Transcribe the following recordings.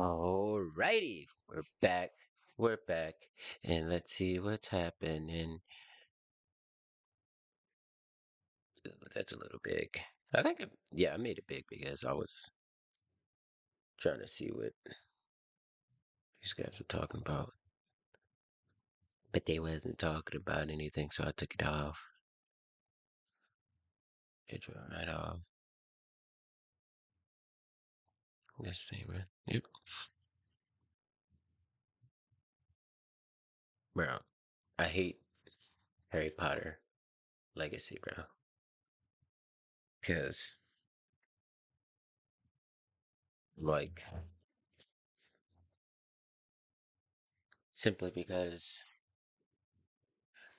Alrighty, we're back. We're back, and let's see what's happening. That's a little big. I think, I made it big because I was trying to see what these guys were talking about, but they wasn't talking about anything, so I took it off. It right off. Let's see, man. Yep. Bro, I hate Harry Potter Legacy, bro, because like simply because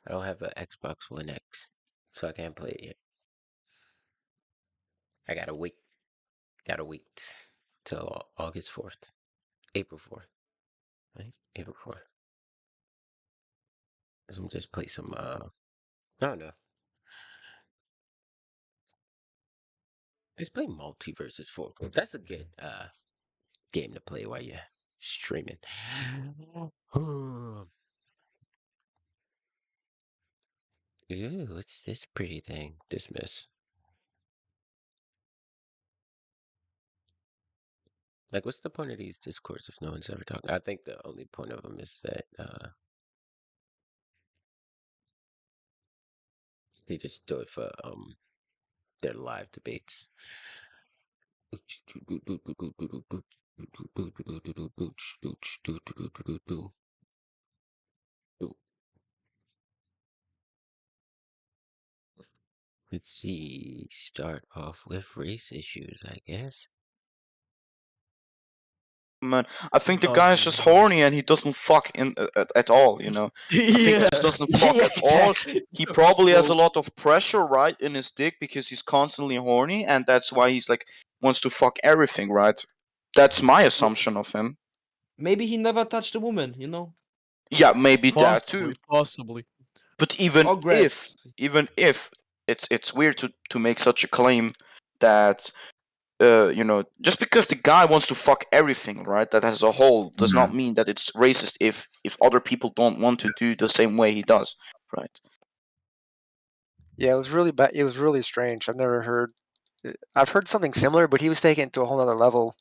I don't have an Xbox One X, so I can't play it yet. I gotta wait. Gotta wait till August 4th. April 4th. Right? April 4th. So I'm just play some I don't know. Let's play Multiverses 4. That's a good game to play while you're streaming. Ooh, what's this pretty thing? Dismiss. Like, what's the point of these discords if no one's ever talking? I think the only point of them is that they just do it for their live debates. Let's see. Start off with race issues, I guess. Man, I think the guy is just horny and he doesn't fuck at all, you know. I think he just doesn't fuck Yeah, at all. exactly. He probably has a lot of pressure, right, in his dick because he's constantly horny, and that's why he's like wants to fuck everything, right? That's my assumption of him. Maybe he never touched a woman, you know? Yeah, maybe that too. Possibly. But even Or grass. if it's weird to make such a claim that you know, just because the guy wants to fuck everything, right? That as a whole does not mean that it's racist if other people don't want to do the same way he does, right? Yeah, it was really bad. It was really strange. I've heard something similar, but he was taking it to a whole other level.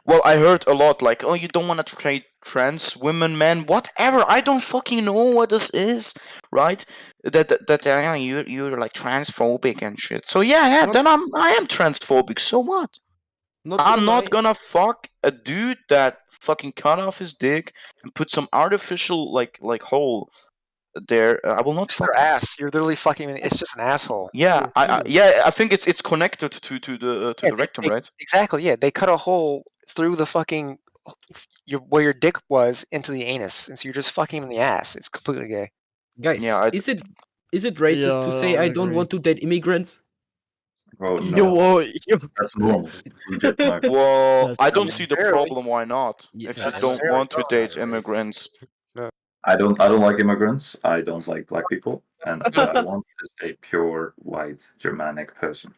Well, I heard a lot like, oh, you don't want to trade trans women, men, whatever. I don't fucking know what this is, right? That you're like transphobic and shit. So yeah, then I am transphobic. So what? I'm not gonna fuck a dude that fucking cut off his dick and put some artificial like hole there. I will not It's fuck their him. ass. You're literally fucking. It's just an asshole. Yeah, I think it's connected to the rectum, right? Exactly. Yeah, they cut a hole through the fucking where your dick was into the anus, and so you're just fucking him in the ass. It's completely gay. Guys, Yeah, is it racist to say I don't want to date immigrants? Oh no, that's normal. Well, I don't see the problem. Why not? If you don't necessarily want to date immigrants, I don't like immigrants. I don't like black people, and what I want is a pure white Germanic person.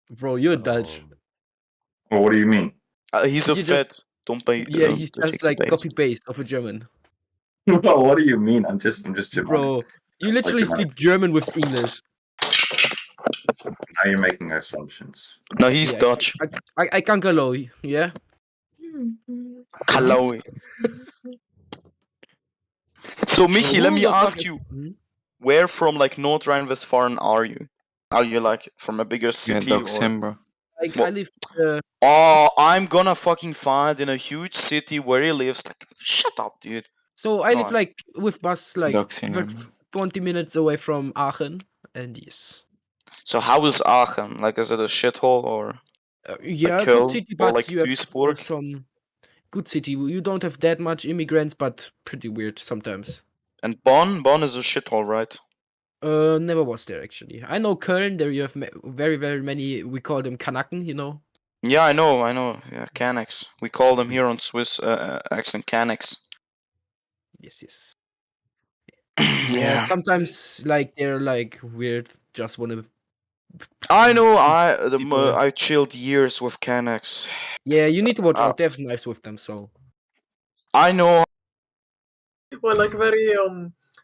Bro, you're Dutch. Well, what do you mean? he's a You fed. just- Don't pay. Yeah, he's just like copy paste of a German. Well, what do you mean? I'm just Germanic. Bro, you Just like literally Germanic. speak German with English. Now you're making assumptions. No, he's Dutch. I can hello, yeah? Hello. So, Michi, let me ask you, where from like North Rhine-Westphalia are you? Are you like from a bigger city? bro. Like, I live. Oh, I'm gonna fucking find in a huge city where he lives. Like, shut up, dude. So I live like with bus like 20 minutes away from Aachen, and yes. So how is Aachen? Like, is it a shithole or? Yeah, like good city, but like you have Duisburg? some good city. You don't have that much immigrants, but pretty weird sometimes. And Bonn is a shithole, right? Never was there actually. I know Köln. There you have very many. We call them Kanaken, you know. Yeah, I know. Yeah, Canucks. We call them here on Swiss accent Canucks. Yes. Yeah. Sometimes like they're like weird. Just wanna I know. People- I chilled years with Canucks. Yeah, you need to watch Uh, out. They have knives with them, so. I know. Well, like very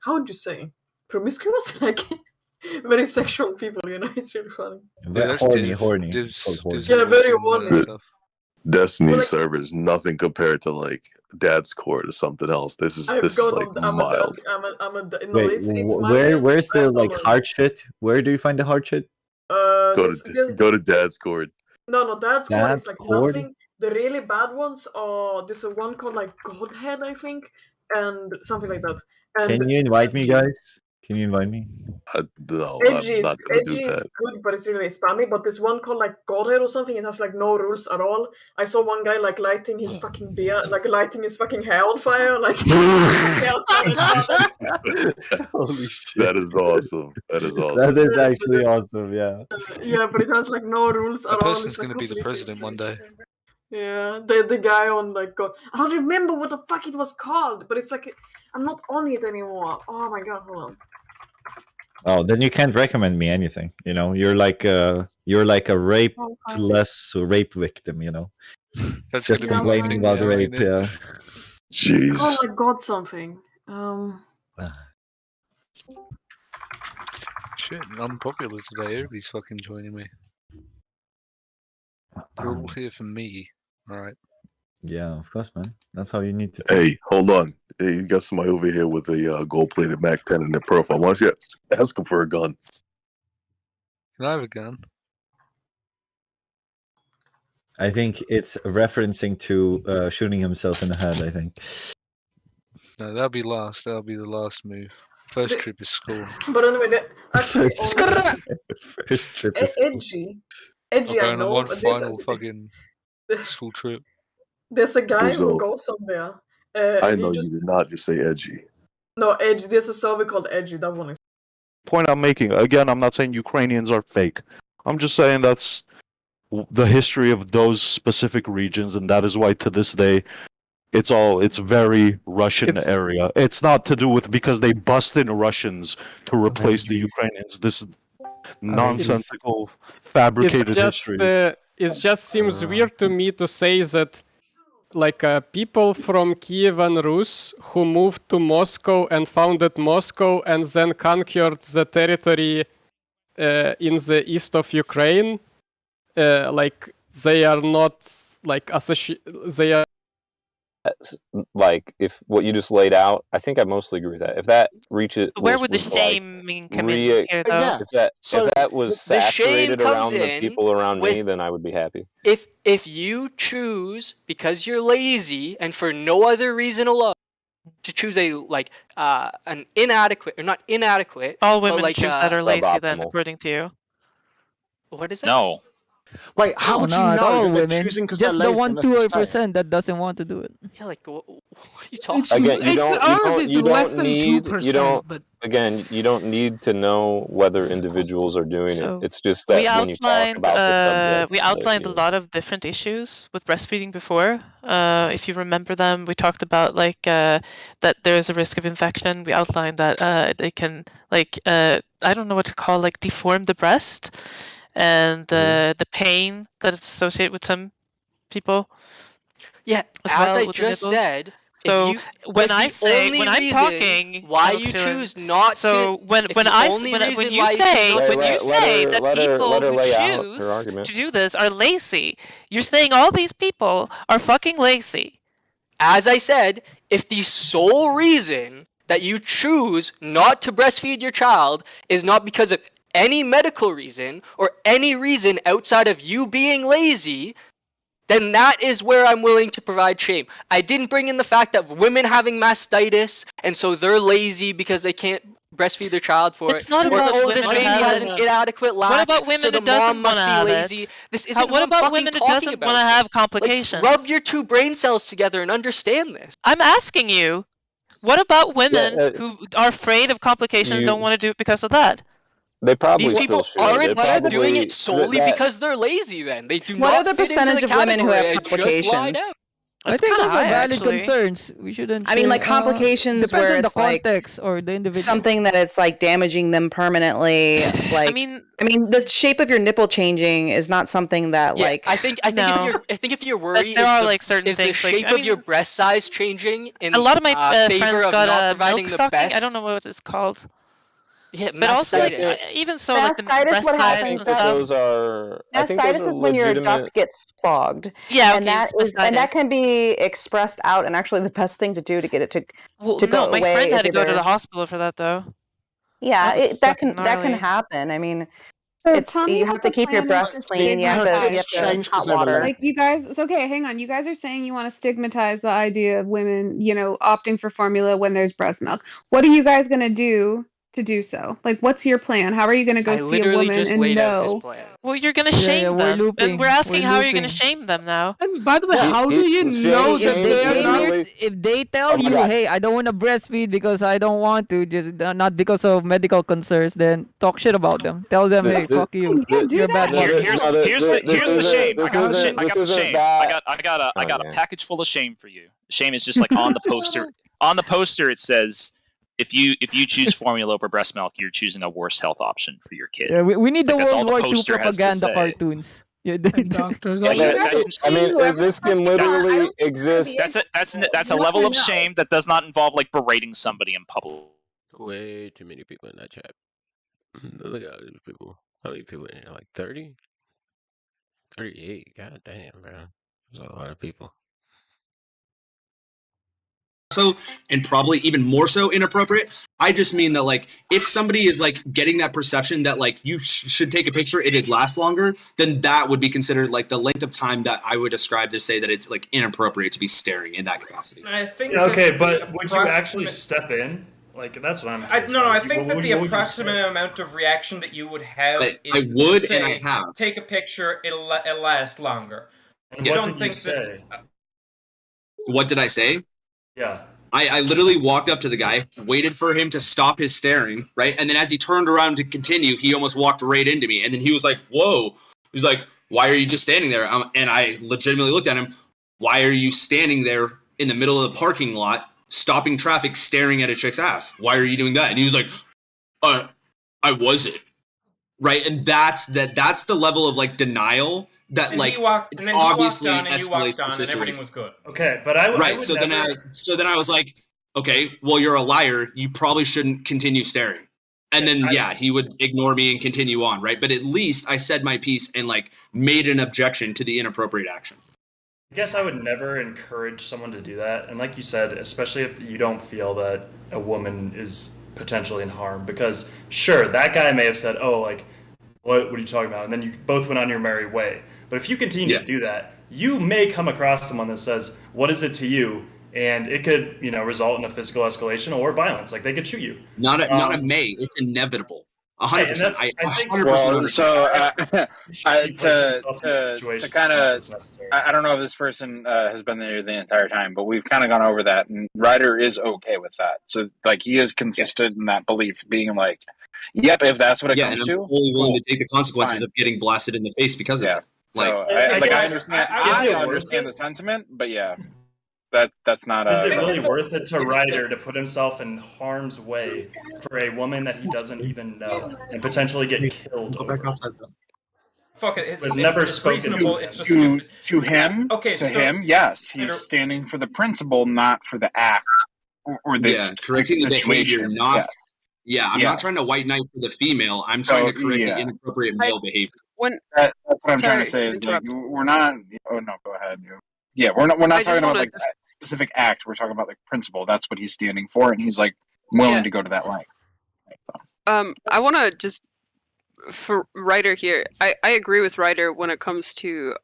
how would you say, promiscuous, like very sexual people. It's really funny. That's Horny, div. horny. Div's, Called horny. Div's Yeah, always very been that horny. stuff. Destiny Well, like- server is nothing compared to like Dad's Court or something else. This is I've this is gone like on. I'm mild. no, Wait, it's my where's the like download. hard shit? Where do you find the hard shit? Go to Dad's Court. No, that's one. It's Dad's like Court? nothing. The really bad ones are there's a one called like Godhead, I think, and something like that. And Can you invite me, guys? Can you invite me? No, Edgy I'm not gonna do Edgy is that. good, but it's really spammy. But there's one called like Godhead or something. It has like no rules at all. I saw one guy like lighting his fucking beer, like lighting his fucking hair on fire, like. Holy shit. That is awesome. That is awesome. That is actually awesome, yeah. Yeah, but it has like no rules at That all. person's It's, like, gonna be the completely president one day. insane. Yeah, the guy on like I don't remember what the fuck it was called, but it's like I'm not on it anymore. Oh my god, hold on. Oh, then you can't recommend me anything. You know, you're like a rape-less rape victim. You know, That's just gonna be my complaining thing about now, rape. ain't it? Yeah. It's called Jeez. like God something. Shit, I'm popular today. Everybody's fucking joining me. You're all here for me, alright? Yeah, of course, man. That's how you need to. Hey, hold on. Hey, you got somebody over here with a gold-plated Mac 10 in their profile. Why don't you ask him for a gun? Can I have a gun? I think it's referencing to shooting himself in the head. I think. No, that'll be last. That'll be the last move. First trip is school. But anyway, actually, First trip is Edgy, I'm I going on know. one There's final fucking school trip. there's a guy who Uzo. goes on there. I and he know just you did not just say edgy. no Edgy. There's a server called Edgy. That one is. Point I'm making, again, I'm not saying Ukrainians are fake. I'm just saying that's the history of those specific regions, and that is why to this day it's very Russian area. It's not to do with because they bust in Russians to replace the Ukrainians. This is nonsensical, fabricated history. It just seems weird to me to say that like people from Kiev and Rus who moved to Moscow and founded Moscow and then conquered the territory in the east of Ukraine, like they are not like they are like if what you just laid out, I think I mostly agree with that. If that reaches, Where would the shaming come in here, though? Yeah. If that was the shame saturated comes around the in people around me, with- then I would be happy. If you choose because you're lazy and for no other reason alone to choose a like an inadequate or not inadequate, All but women like choose that are lazy, then, suboptimal. according to you. what is that? No. Wait, how would you not know all that they're women. choosing because they're Just the lazy? 1-2% that doesn't want to do it. Yeah, like what are you talking? Again, you It's don't, ours you is don't, you less don't than need, 2%, you don't, but again, you don't need to know whether individuals are doing So, it. It's just that We when you talk about the subject, we outlined a you- lot of different issues with breastfeeding before. If you remember them, we talked about like that there's a risk of infection. We outlined that they can like I don't know what to call, like deform the breast, and the pain that is associated with some people. Yeah, as as well I with the just nipples. said. So when if I the say only when I'm reason talking, why Alex you Dillon, choose not so to when if when the I only when reason you why you say choose not when to- you say that people her who lay out her choose argument. to do this are lazy, you're saying all these people are fucking lazy. As I said, if the sole reason that you choose not to breastfeed your child is not because of any medical reason or any reason outside of you being lazy, then that is where I'm willing to provide shame. I didn't bring in the fact that women having mastitis and so they're lazy because they can't breastfeed their child for It's it. not Or, about oh, women this baby having has an inadequate latch, What about women so the who doesn't mom must wanna be have lazy. it? This isn't What I'm about fucking women who talking doesn't about. want to have Like, complications? rub your two brain cells together and understand this. I'm asking you, what about women who are afraid of complications and you- don't want to do it because of that? They probably These still people should. aren't They doing probably- it solely that- because they're lazy then. They do What not are the fit into percentage the of women who have category I just laid complications? out. I It's think kinda those are high, valid actually. concerns. We shouldn't. I mean, like say, complications depends where on the it's like context or the individual. something that it's like damaging them permanently. Like, I mean, the shape of your nipple changing is not something that Yeah, like. I think if your worry there is are the, like certain is the things. Like, shape I of your mean, breast size changing in a lot of my favor friends of got not providing milk the stocking. best. I don't know what it's called. Yeah, But also, mastitis. even so, like the Mastitis, breast what size happens? and stuff. I think those Mastitis are is when your legitimate. duct gets clogged. Yeah, and okay, that it's is, and that mastitis. can be expressed out. And actually, the best thing to do to get it Well, to no, go my away friend is had to go to either. the hospital for that though. Yeah, That was that fucking can gnarly. happen. I mean, So it's tell me you what have to the keep your plan is breast to clean. You have stigmatize to this. hot water. Like you guys, it's okay. Hang on. You guys are saying you want to stigmatize the idea of women, opting for formula when there's breast milk. What are you guys gonna do to do so? Like, what's your plan? How are you gonna go I see a literally woman just and laid out this know? plan. Well, you're gonna Yeah, shame we're them, looping. and we're asking We're how are you gonna looping. shame them now? And by the way, how do you know that they are not? If they tell Oh my you, God. hey, I don't want to breastfeed because I don't want to, just not because of medical concerns, then talk shit about them. Tell them, hey, fuck you. Do You're a bad that. mother. Here's the shame. I got the shame. I got the shame. That. I got a Okay. package full of shame for you. Shame is just like on the poster. On the poster, it says if you choose formula over breast milk, you're choosing a worse health option for your kid. Yeah, we need the Like, that's all World the War II poster has to propaganda say. cartoons. Yeah, Doctors Yeah, are I mean, this can literally exist. That's a level of shame that does not involve like berating somebody in public. Way too many people in that chat. Look at all these people. How many people in here? Like 30? 38. God damn, bro. There's a lot of people. So, and probably even more so inappropriate. I just mean that, like, if somebody is like getting that perception that like you should take a picture, it'd last longer, then that would be considered like the length of time that I would ascribe to say that it's like inappropriate to be staring in that capacity. I think. Okay, that but the would you actually approximate- step in? Like, that's what I'm. No, curious no. about. I think that What the would you approximate say? amount of reaction that you would have I is would, to say, and I have. take a picture. It'll last longer. And You what don't did think you say? What did I say? Yeah. I literally walked up to the guy, waited for him to stop his staring, right? And then as he turned around to continue, he almost walked right into me. And then he was like, whoa. He's like, why are you just standing there? And I legitimately looked at him. Why are you standing there in the middle of the parking lot, stopping traffic, staring at a chick's ass? Why are you doing that? And he was like, I wasn't. Right? And that's the level of like denial that And like he walked, and then obviously he walked on, and you walked escalates the on, and situation. everything was good. Okay, but I Right. would So never... then I was like, okay, well, you're a liar. You probably shouldn't continue staring. And then he would ignore me and continue on, right? But at least I said my piece and like made an objection to the inappropriate action. I guess I would never encourage someone to do that. And like you said, especially if you don't feel that a woman is potentially in harm, because sure, that guy may have said, oh, like, what are you talking about? And then you both went on your merry way. But if you continue to do that, you may come across someone that says, what is it to you? And it could, result in a physical escalation or violence. Like, they could shoot you. Not a may. It's inevitable. 100%. I 100% Well, understand. so to kind of, I don't know if this person has been there the entire time, but we've kind of gone over that, and Ryder is okay with that. So, like, he is consistent in that belief, being like, "Yep, if that's what it comes and I'm to, fully willing cool. to take the consequences Fine." of getting blasted in the face because of it. Like, So, I guess- understand. is I it worth understand it? the sentiment, but yeah, that's not. Is it really worth it to Ryder to put himself in harm's way for a woman that he doesn't even know and potentially get killed over? Fuck it. Was never spoken reasonable. to. It's just stupid. To him, Okay, to so- him, yes, he's standing for the principle, not for the act or the correcting the behavior, situation. not. Yes. Yeah, I'm not trying to white knight for the female. I'm trying to correct the inappropriate male behavior. That's what I'm trying to Sorry say. to Is like interrupt. we're not. Oh no, go ahead. Yeah, we're not I just talking about wanna- like that specific act. We're talking about like principle. That's what he's standing for, and he's like willing to go to that length. I want to just for Ryder here. I agree with Ryder when it comes to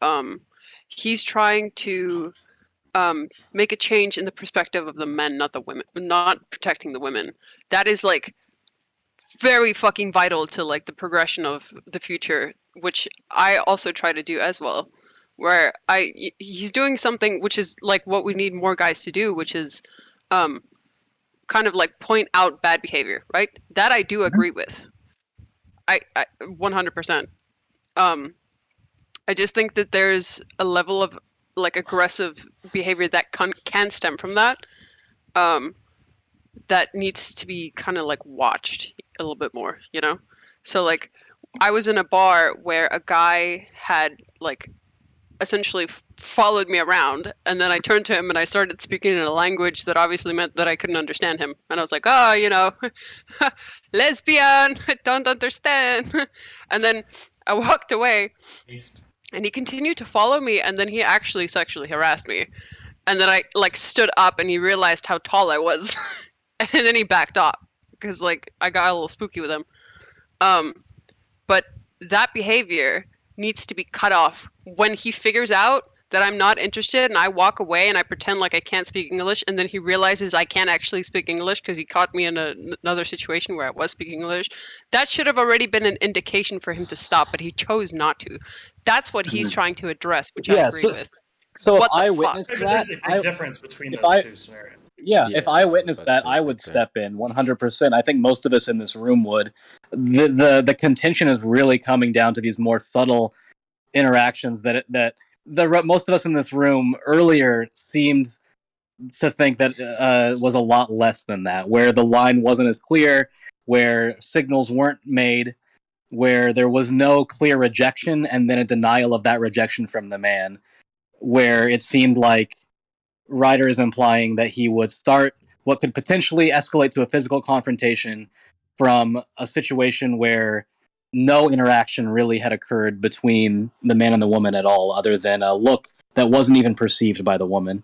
he's trying to make a change in the perspective of the men, not the women, not protecting the women. That is like very fucking vital to like the progression of the future, which I also try to do as well. Where he's doing something which is like what we need more guys to do, which is kind of like point out bad behavior, right? That I do agree with. I 100%. I just think that there's a level of like aggressive behavior that can stem from that, that needs to be kind of like watched a little bit more, you know? So like I was in a bar where a guy had like essentially followed me around, and then I turned to him and I started speaking in a language that obviously meant that I couldn't understand him, and I was like, oh, you know, lesbian, don't understand. And then I walked away and he continued to follow me, and then he actually sexually harassed me, and then I like stood up and he realized how tall I was. And then he backed off because like I got a little spooky with him. But that behavior needs to be cut off when he figures out that I'm not interested and I walk away and I pretend like I can't speak English, and then he realizes I can't actually speak English because he caught me in another situation where I was speaking English. That should have already been an indication for him to stop, but he chose not to. That's what he's trying to address, which I agree with. So What if I the witnessed fuck? that, There's a big difference between if those I- two scenarios. Yeah, Yeah, if I I was witnessed about to that, say I would something. step in 100%. I think most of us in this room would. The contention is really coming down to these more subtle interactions that most of us in this room earlier seemed to think that was a lot less than that, where the line wasn't as clear, where signals weren't made, where there was no clear rejection and then a denial of that rejection from the man, where it seemed like Ryder is implying that he would start what could potentially escalate to a physical confrontation from a situation where no interaction really had occurred between the man and the woman at all, other than a look that wasn't even perceived by the woman.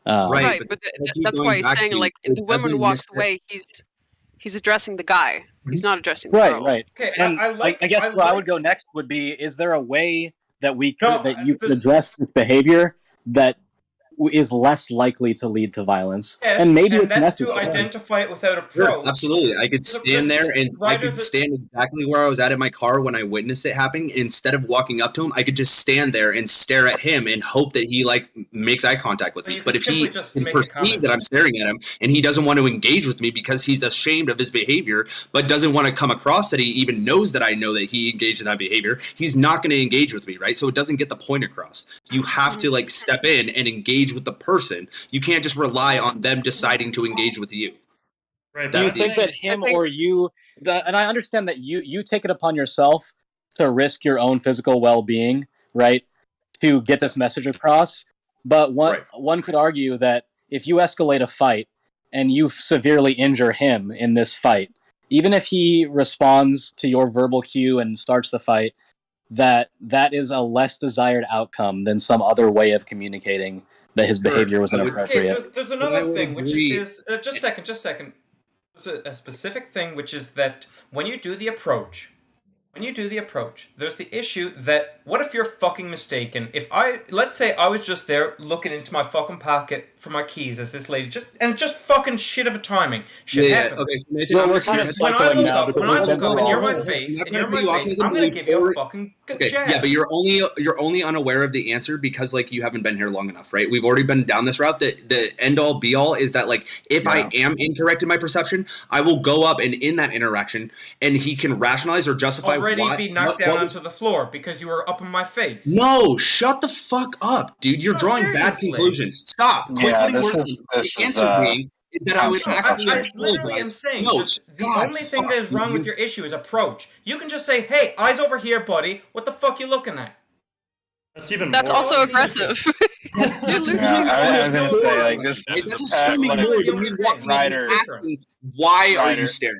Right, but but I keep that's going why he's back saying to, like it the woman doesn't walks necessarily- away, he's addressing the guy. He's not addressing the Right, girl. right. Okay, And I I guess where I would go next would be: is there a way that we could you could address this behavior that is less likely to lead to violence? Yes, and maybe and it's that's to necessary. identify it without a Sure, approach. absolutely. I could stand there and I Ryder, could stand exactly where I was at in my car when I witnessed it happening. Instead of walking up to him, I could just stand there and stare at him and hope that he like makes eye contact with So me. you But could if he simply just can make a perceive comment. that I'm staring at him and he doesn't want to engage with me because he's ashamed of his behavior, but doesn't want to come across that he even knows that I know that he engaged in that behavior, he's not going to engage with me, right? So it doesn't get the point across. You have to like step in and engage with the person. You can't just rely on them deciding to engage with you. Right, Do you That's the think issue. that him or you, and I understand that you take it upon yourself to risk your own physical well-being, right, to get this message across, but one could argue that if you escalate a fight and you severely injure him in this fight, even if he responds to your verbal cue and starts the fight, that is a less desired outcome than some other way of communicating that his behavior was Okay, inappropriate. there's another thing, which is just a second. There's a specific thing, which is that when you do the approach, there's the issue that what if you're fucking mistaken? Let's say I was just there looking into my fucking pocket for my keys as this lady just fucking shit of a timing. Shit happened. Okay, so Nathan, I'm just when I look up and you're my face and you're my face, I'm gonna give you a fucking jab. Yeah, but you're only unaware of the answer because like you haven't been here long enough, right? We've already been down this route. The end all be all is that like if I am incorrect in my perception, I will go up and in that interaction, and he can rationalize or justify already why. be knocked down onto the floor because you were up in my face. No, shut the fuck up, dude. You're drawing bad seriously. conclusions. Stop. Quit Yeah, putting this words is- in. this The is, answer being is that I would No, actually I literally am apologize. saying No, just the God, only thing fuck that is wrong you. with your issue is approach. You can just say, "Hey, eyes over here, buddy. What the fuck you looking at?" That's also aggressive. I was gonna say like this. That's assuming like, more than me walking up and Ryder, asking, "Why are you Ryder. staring?"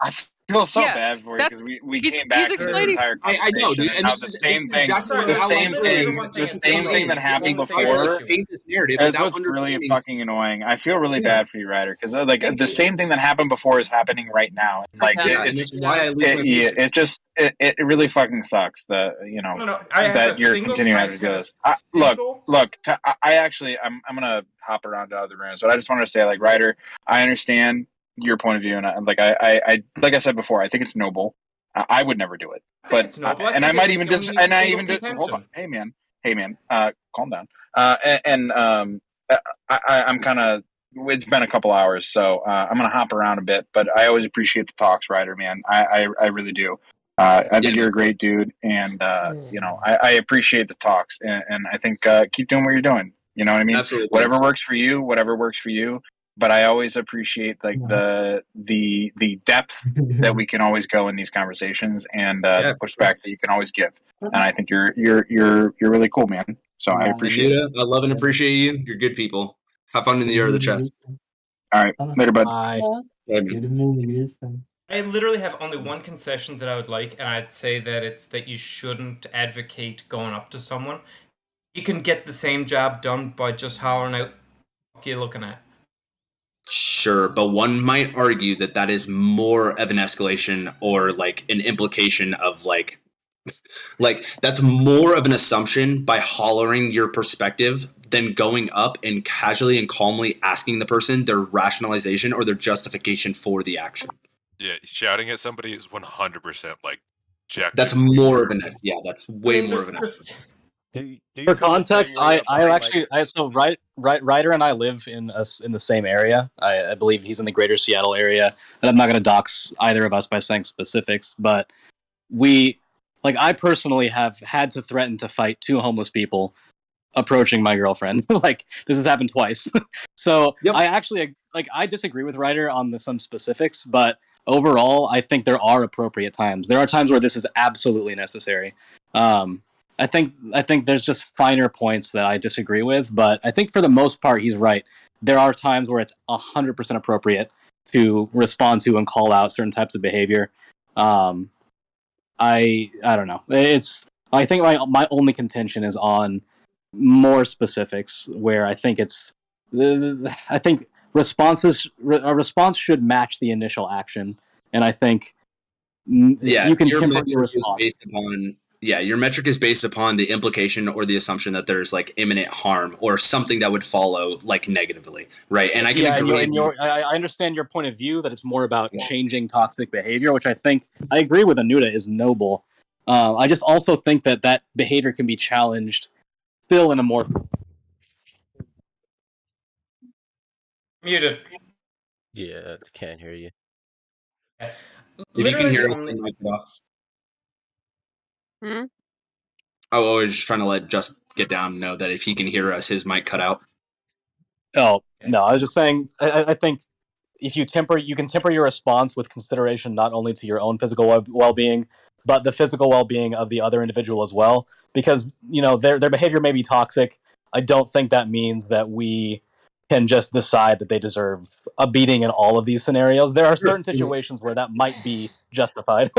I feel so Yeah, bad for you that's- because we he's- came back he's to the explaining- entire I conversation. know, dude, and now this the is same thing. exactly what The I same want thing. to The same thing that happened Try to, before. like, paint this narrative That's without what's really understanding. fucking annoying. I feel really Yeah. bad for you, Ryder, because like the same thing that happened before is happening right now. Like Yeah, and it's that's why I lose my patience. it just it really fucking sucks that No, I have that a you're single- continuing I to do have a this. single- Look. I actually I'm gonna hop around to other rooms, but I just wanted to say like Ryder, I understand your point of view, and I like I said before, I think it's noble. I would never do it, but it's noble. I and I think might it even only just needs and a I single even just hold on. contention. Hey man, calm down. I'm kind of. It's been a couple hours, so I'm gonna hop around a bit. But I always appreciate the talks, Ryder, man. I really do. I think you're a great dude, and I appreciate the talks, and I think keep doing what you're doing. You know what I mean? Absolutely. Whatever works for you. But I always appreciate like the depth that we can always go in these conversations, and the pushback that you can always give. And I think you're really cool, man. So I appreciate it. I love and appreciate you. You're good people. Have fun in the other chats. All right, later, bud. Bye. I literally have only one concession that I would like, and I'd say that it's that you shouldn't advocate going up to someone. You can get the same job done by just hollering out, "What are you looking at?" Sure, but one might argue that that is more of an escalation or like an implication of like that's more of an assumption by hollering your perspective than going up and casually and calmly asking the person their rationalization or their justification for the action. Yeah, shouting at somebody is 100% like jacked. That's more of an that's way more of an For context, Ryder and I live in the same area. I believe he's in the greater Seattle area, and I'm not going to dox either of us by saying specifics, but I personally have had to threaten to fight 2 homeless people approaching my girlfriend. Like, this has happened twice. So I actually I disagree with Ryder on some specifics, but overall, I think there are appropriate times. There are times where this is absolutely necessary. I think there's just finer points that I disagree with, but I think for the most part he's right. There are times where it's 100% appropriate to respond to and call out certain types of behavior. I don't know. I think my only contention is on more specifics where I think I think a response should match the initial action, and I think you can temper your response. Your metric is based upon the implication or the assumption that there's like imminent harm or something that would follow like negatively, right? And I can I understand your point of view that it's more about changing toxic behavior, which I think I agree with Anuta is noble. I just also think that behavior can be challenged still in a more muted. Yeah, can't hear you. If you can hear us, mic it off. I was just trying to let Just Get Down know that if he can hear us, his mic cut out. Oh, no, I was just saying, I think if you can temper your response with consideration not only to your own physical well-being, but the physical well-being of the other individual as well. Because, their behavior may be toxic. I don't think that means that we can just decide that they deserve a beating in all of these scenarios. There are certain situations where that might be justified.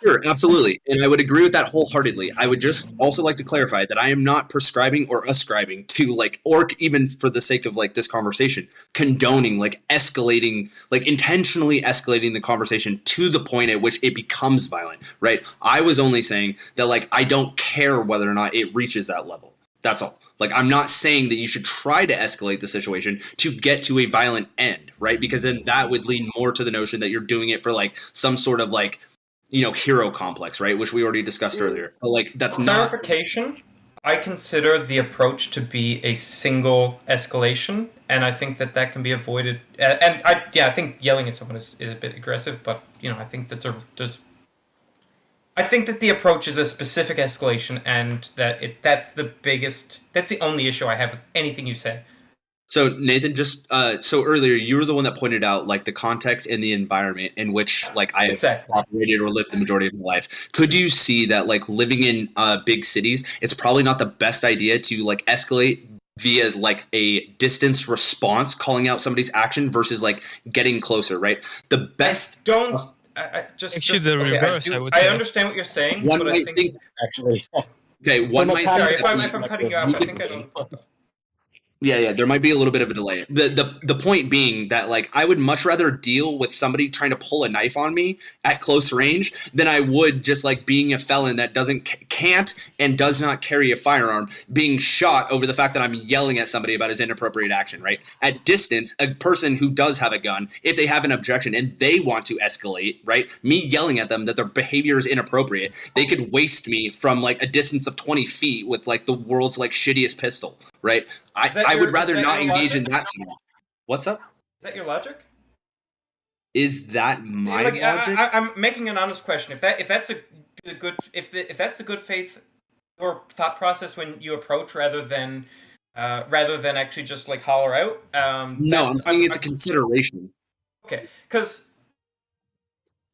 Sure, absolutely. And I would agree with that wholeheartedly. I would just also like to clarify that I am not prescribing or ascribing to or even for the sake of this conversation, condoning escalating, intentionally escalating the conversation to the point at which it becomes violent, right? I was only saying that I don't care whether or not it reaches that level. That's all. I'm not saying that you should try to escalate the situation to get to a violent end, right? Because then that would lean more to the notion that you're doing it for some sort of hero complex, right? Which we already discussed earlier. But that's not clarification. I consider the approach to be a single escalation, and I think that can be avoided. And I think yelling at someone is a bit aggressive, but I think I think that the approach is a specific escalation, and that's the only issue I have with anything you say. So Nathan, just so earlier you were the one that pointed out the context and the environment in which I have operated or lived the majority of my life. Could you see that living in big cities, it's probably not the best idea to escalate via a distance response, calling out somebody's action versus getting closer, right? The best Actually, the reverse. I understand what you're saying. One but might I think actually. Okay, one might. Sorry, if I'm cutting you off, I think I know. Yeah, there might be a little bit of a delay. The point being that I would much rather deal with somebody trying to pull a knife on me at close range than I would just being a felon that can't and does not carry a firearm being shot over the fact that I'm yelling at somebody about his inappropriate action, right? At distance, a person who does have a gun, if they have an objection and they want to escalate, right? Me yelling at them that their behavior is inappropriate, they could waste me from a distance of 20 feet with the world's shittiest pistol, right? I would rather not engage in that scenario. What's up? Is that your logic? Is that my Like, logic? I'm making an honest question. If that's the good faith or thought process when you approach rather than actually just like holler out. No, I'm saying it's a consideration. Okay, because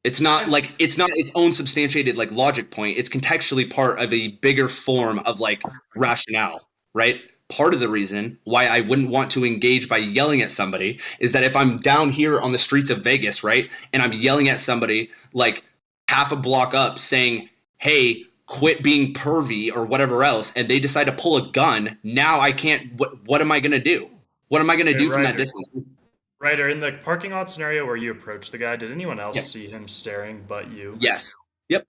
it's not its own substantiated like logic point. It's contextually part of a bigger form of like rationale, right? Part of the reason why I wouldn't want to engage by yelling at somebody is that if I'm down here on the streets of Vegas, right, and I'm yelling at somebody like half a block up saying, hey, quit being pervy or whatever else, and they decide to pull a gun, now I can't, what am I going to do? What am I going to do from that distance? Ryder, in the parking lot scenario where you approached the guy, did anyone else see him staring but you? Yes. Yep.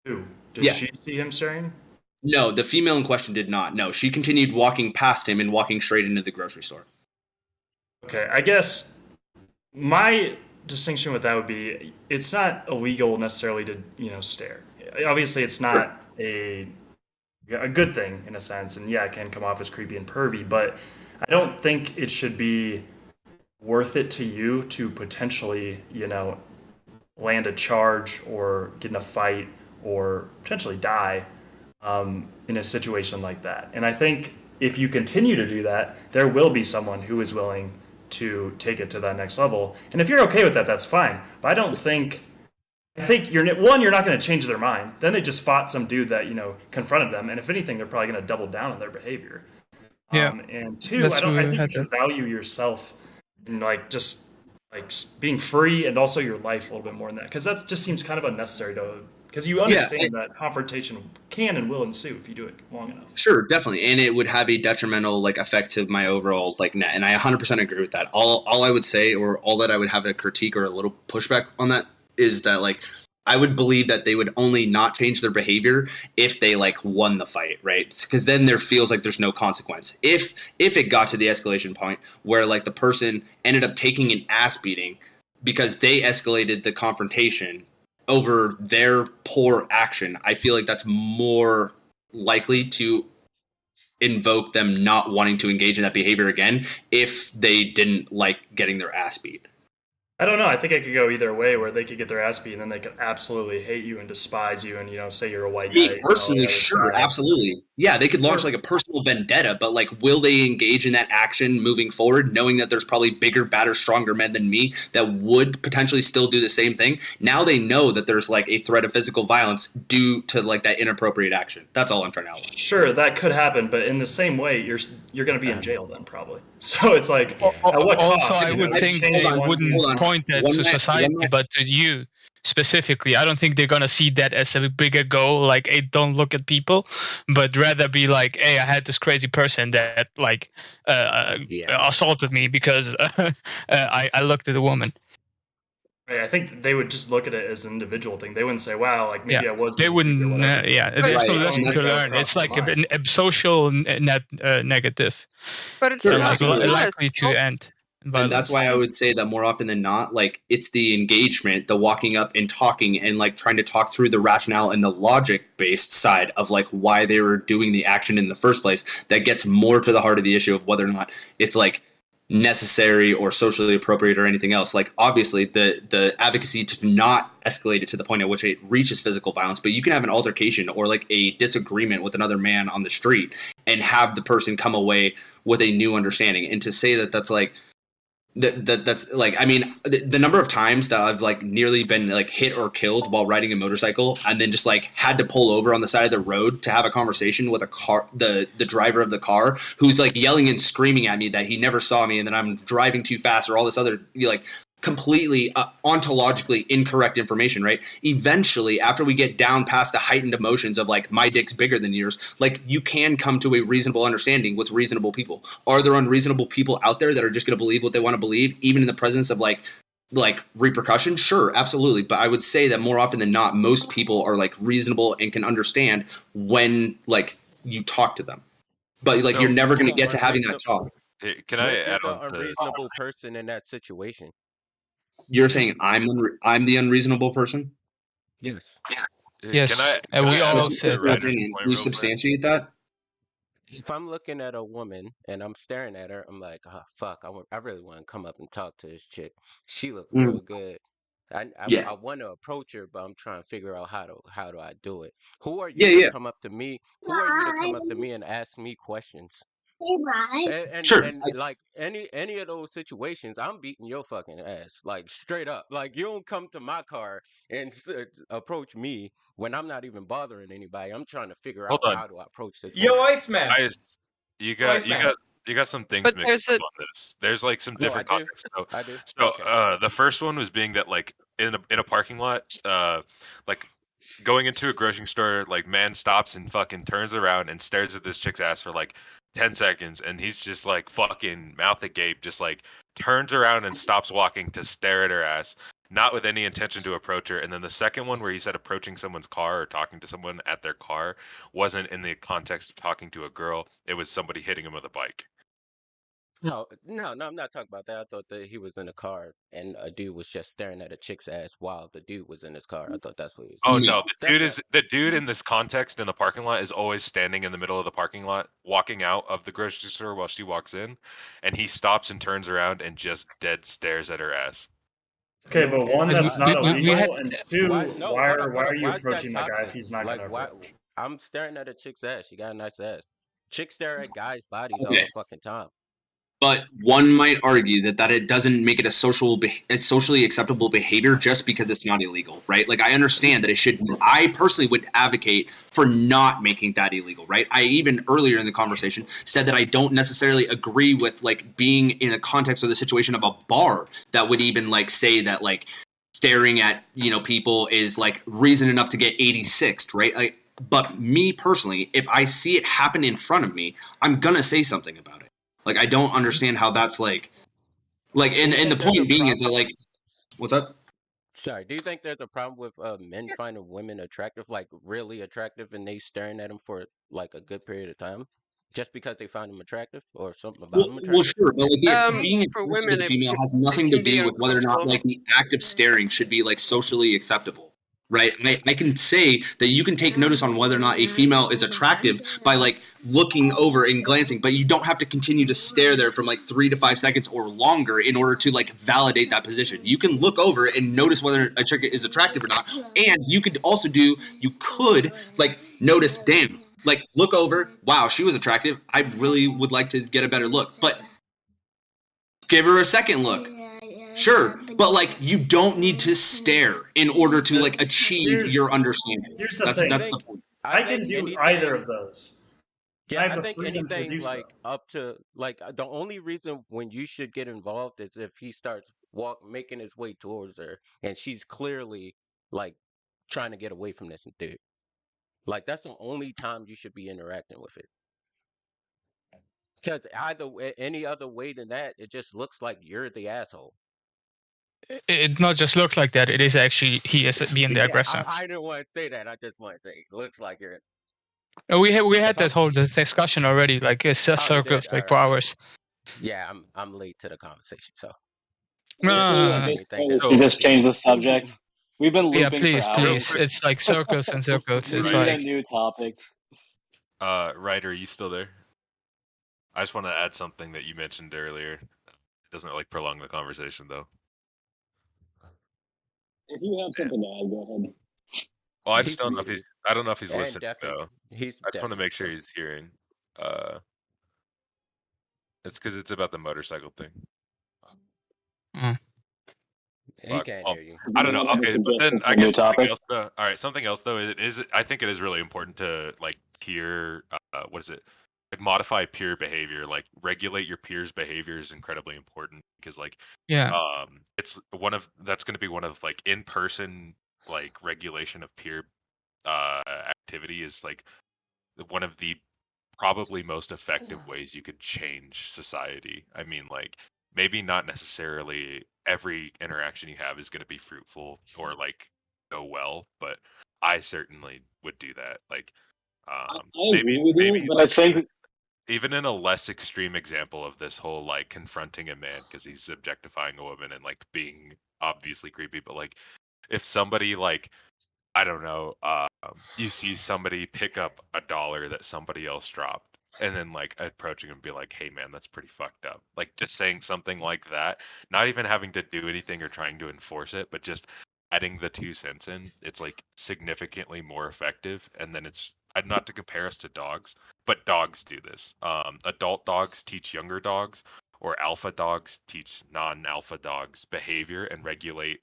Who? Did she see him staring? No, the female in question did not. No, she continued walking past him and walking straight into the grocery store. Okay, I guess my distinction with that would be it's not illegal necessarily to, stare. Obviously, it's not a good thing in a sense, and yeah, it can come off as creepy and pervy, but I don't think it should be worth it to you to potentially, land a charge or get in a fight or potentially die in a situation like that. And I think if you continue to do that, there will be someone who is willing to take it to that next level. And if you're okay with that, that's fine. But I think you're not going to change their mind. Then they just fought some dude that, confronted them. And if anything, they're probably going to double down on their behavior. Yeah. And two, I think you should value yourself and just being free and also your life a little bit more than that. Because that just seems kind of unnecessary because you understand that confrontation can and will ensue if you do it long enough. Sure, definitely. And it would have a detrimental effect to my overall net. And I 100% agree with that. All I would say, or all that I would have a critique or a little pushback on that is that I would believe that they would only not change their behavior if they won the fight, right? Because then there feels like there's no consequence. If it got to the escalation point where the person ended up taking an ass beating because they escalated the confrontation over their poor action, I feel like that's more likely to invoke them not wanting to engage in that behavior again if they didn't like getting their ass beat. I don't know. I think it could go either way, where they could get their ass beat and then they could absolutely hate you and despise you and, say you're a white Me knight. personally, sure, absolutely. Yeah, they could launch a personal vendetta, but will they engage in that action moving forward, knowing that there's probably bigger, badder, stronger men than me that would potentially still do the same thing? Now they know that there's a threat of physical violence due to that inappropriate action. That's all I'm trying to outline. Sure, that could happen, but in the same way, you're going to be in jail then probably. So it's at what cost? Also, I would think they wouldn't point that to society, but to you specifically. I don't think they're gonna see that as a bigger goal, hey, don't look at people, but rather be hey, I had this crazy person that assaulted me because I looked at a woman. Right, I think they would just look at it as an individual thing. They wouldn't say, "Wow, maybe I was." They wouldn't. There's no lesson to learn. It's a social negative. But it's likely to end. And that's why I would say that more often than not, it's the engagement, the walking up and talking and trying to talk through the rationale and the logic-based side of why they were doing the action in the first place that gets more to the heart of the issue of whether or not it's necessary or socially appropriate or anything else. Obviously the advocacy to not escalate it to the point at which it reaches physical violence, but you can have an altercation or a disagreement with another man on the street and have the person come away with a new understanding. And to say that that's that's I mean, the number of times that I've nearly been hit or killed while riding a motorcycle and then just had to pull over on the side of the road to have a conversation with the driver of the car who's yelling and screaming at me that he never saw me and that I'm driving too fast or all this other completely ontologically incorrect information, right? Eventually, after we get down past the heightened emotions of my dick's bigger than yours, you can come to a reasonable understanding with reasonable people. Are there unreasonable people out there that are just going to believe what they want to believe, even in the presence of repercussion? Sure, absolutely. But I would say that more often than not, most people are reasonable and can understand when you talk to them. But you're never going to get to having that talk. Can I add on a reasonable person in that situation? You're saying I'm the unreasonable person? Yes. Yes. Can we I all ask said Ryder can you substantiate that? if I'm looking at a woman and I'm staring at her, I'm like, oh fuck, I really want to come up and talk to this chick. She look real good. Yeah. I want to approach her, but I'm trying to figure out how do I do it. Who are you Yeah, to yeah. come up to me? Who are you to come up to me and ask me questions? Sure. And like any of those situations, I'm beating your fucking ass, like straight up. Like you don't come to my car and approach me when I'm not even bothering anybody. I'm trying to figure Hold out on. how do I approach this Yo, woman. Iceman. Guys, you got some things But mixed there's up a on this. There's like some No, I different do. contexts. I do. So Okay. the first one was being that like in a parking lot, like going into a grocery store, like man stops and fucking turns around and stares at this chick's ass for like 10 seconds, and he's just like fucking mouth agape, just like turns around and stops walking to stare at her ass, not with any intention to approach her. And then the second one where he said approaching someone's car or talking to someone at their car wasn't in the context of talking to a girl. It was somebody hitting him with a bike. No, no, no, I'm not talking about that. I thought that he was in a car and a dude was just staring at a chick's ass while the dude was in his car. I thought that's what he was Oh saying. no, That's not. the dude in this context in the parking lot is always standing in the middle of the parking lot, walking out of the grocery store while she walks in, and he stops and turns around and just dead stares at her ass. Okay, but one, And that's not we had illegal, and two, Why? No, why hold are up. you Why is that approaching that guy if toxic? he's not Like, gonna why? approach? I'm staring at a chick's ass. She got a nice ass. Chicks stare at guys' bodies all Okay. the fucking time. But one might argue that it doesn't make it a socially acceptable behavior just because it's not illegal, right? Like I understand that it should. I personally would advocate for not making that illegal, right? I even earlier in the conversation said that I don't necessarily agree with like being in a context or the situation of a bar that would even like say that like staring at people is like reason enough to get 86th, right? Like, but me personally, if I see it happen in front of me, I'm gonna say something about it. Like I don't understand how that's like and the point being is that like what's up? Sorry, do you think there's a problem with men finding women attractive, like really attractive, and they staring at them for like a good period of time, just because they find them attractive or something about them Well, attractive? sure, but like being for attracted women to the female has it nothing to can be do with whether or not uncomfortable. like the act of staring should be like socially acceptable, right? I can say that you can take notice on whether or not a female is attractive by like looking over and glancing, but you don't have to continue to stare there from like 3 to 5 seconds or longer in order to like validate that position. You can look over and notice whether a chick is attractive or not, and you could like notice, damn, like look over, wow, she was attractive, I really would like to get a better look, but give her a second look. Sure, but like you don't need to stare in order to like achieve your understanding. Here's the That's thing. the point. I can do either of those. I Yeah, have I the think freedom to anything do so. like up to like the only reason when you should get involved is if he starts making his way towards her and she's clearly like trying to get away from this dude. Like that's the only time you should be interacting with it. Because any other way than that, it just looks like you're the asshole. it not just look like that. It is actually he is being the Yeah, aggressor. I didn't want to say that. I just want to say looks like you're. We had that whole discussion already, like it's just Oh, you circles, did? like All for right. hours. Yeah, I'm late to the conversation, so At this anything point, that we needs just to be change said. the subject. We've been Yeah, looping for please, hours. please. It's like circles and circles. We It's need a like new topic. Ryder, are you still there? I just want to add something that you mentioned earlier. It doesn't like prolong the conversation though. If you have something to add, go ahead. Well, I just don't know if he's. I don't know if he's And listening though. He's I just want to make sure definitely he's hearing. It's because it's about the motorcycle thing. He can't hear you. I don't know. Okay, but then I a new guess something topic? else though. All right, something else though. It is. I think it is really important to like peer. What is it? Like modify peer behavior. Like regulate your peers' behavior is incredibly important because like yeah. it's that's going to be one of like in person like regulation of peer activity is like one of the probably most effective ways you could change society. I mean, like maybe not necessarily every interaction you have is going to be fruitful or like go well, but I certainly would do that. Like, I agree with you, but I think even in a less extreme example of this whole like confronting a man because he's objectifying a woman and like being obviously creepy, but like if somebody like I don't know, you see somebody pick up a dollar that somebody else dropped and then like approaching him and be like, hey man, that's pretty fucked up. Like just saying something like that, not even having to do anything or trying to enforce it, but just adding the 2 cents in, it's like significantly more effective. And then it's not to compare us to dogs, but dogs do this. Adult dogs teach younger dogs, or alpha dogs teach non-alpha dogs behavior and regulate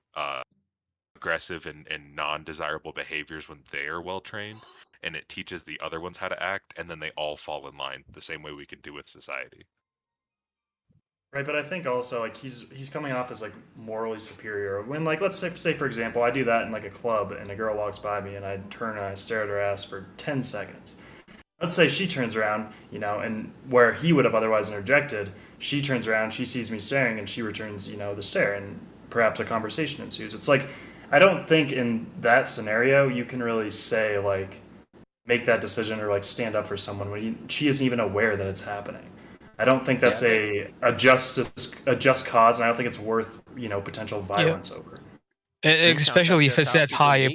aggressive and non-desirable behaviors when they are well trained, and it teaches the other ones how to act, and then they all fall in line the same way we can do with society. Right, but I think also like he's coming off as like morally superior. When like let's say for example I do that in like a club and a girl walks by me and I turn and I stare at her ass for 10 seconds. Let's say she turns around, you know, and where he would have otherwise interjected, she turns around, she sees me staring, and she returns, you know, the stare, and perhaps a conversation ensues. It's like I don't think in that scenario you can really say like make that decision or like stand up for someone when she isn't even aware that it's happening. I don't think that's a just cause, and I don't think it's worth, you know, potential violence over. Especially if it's that high,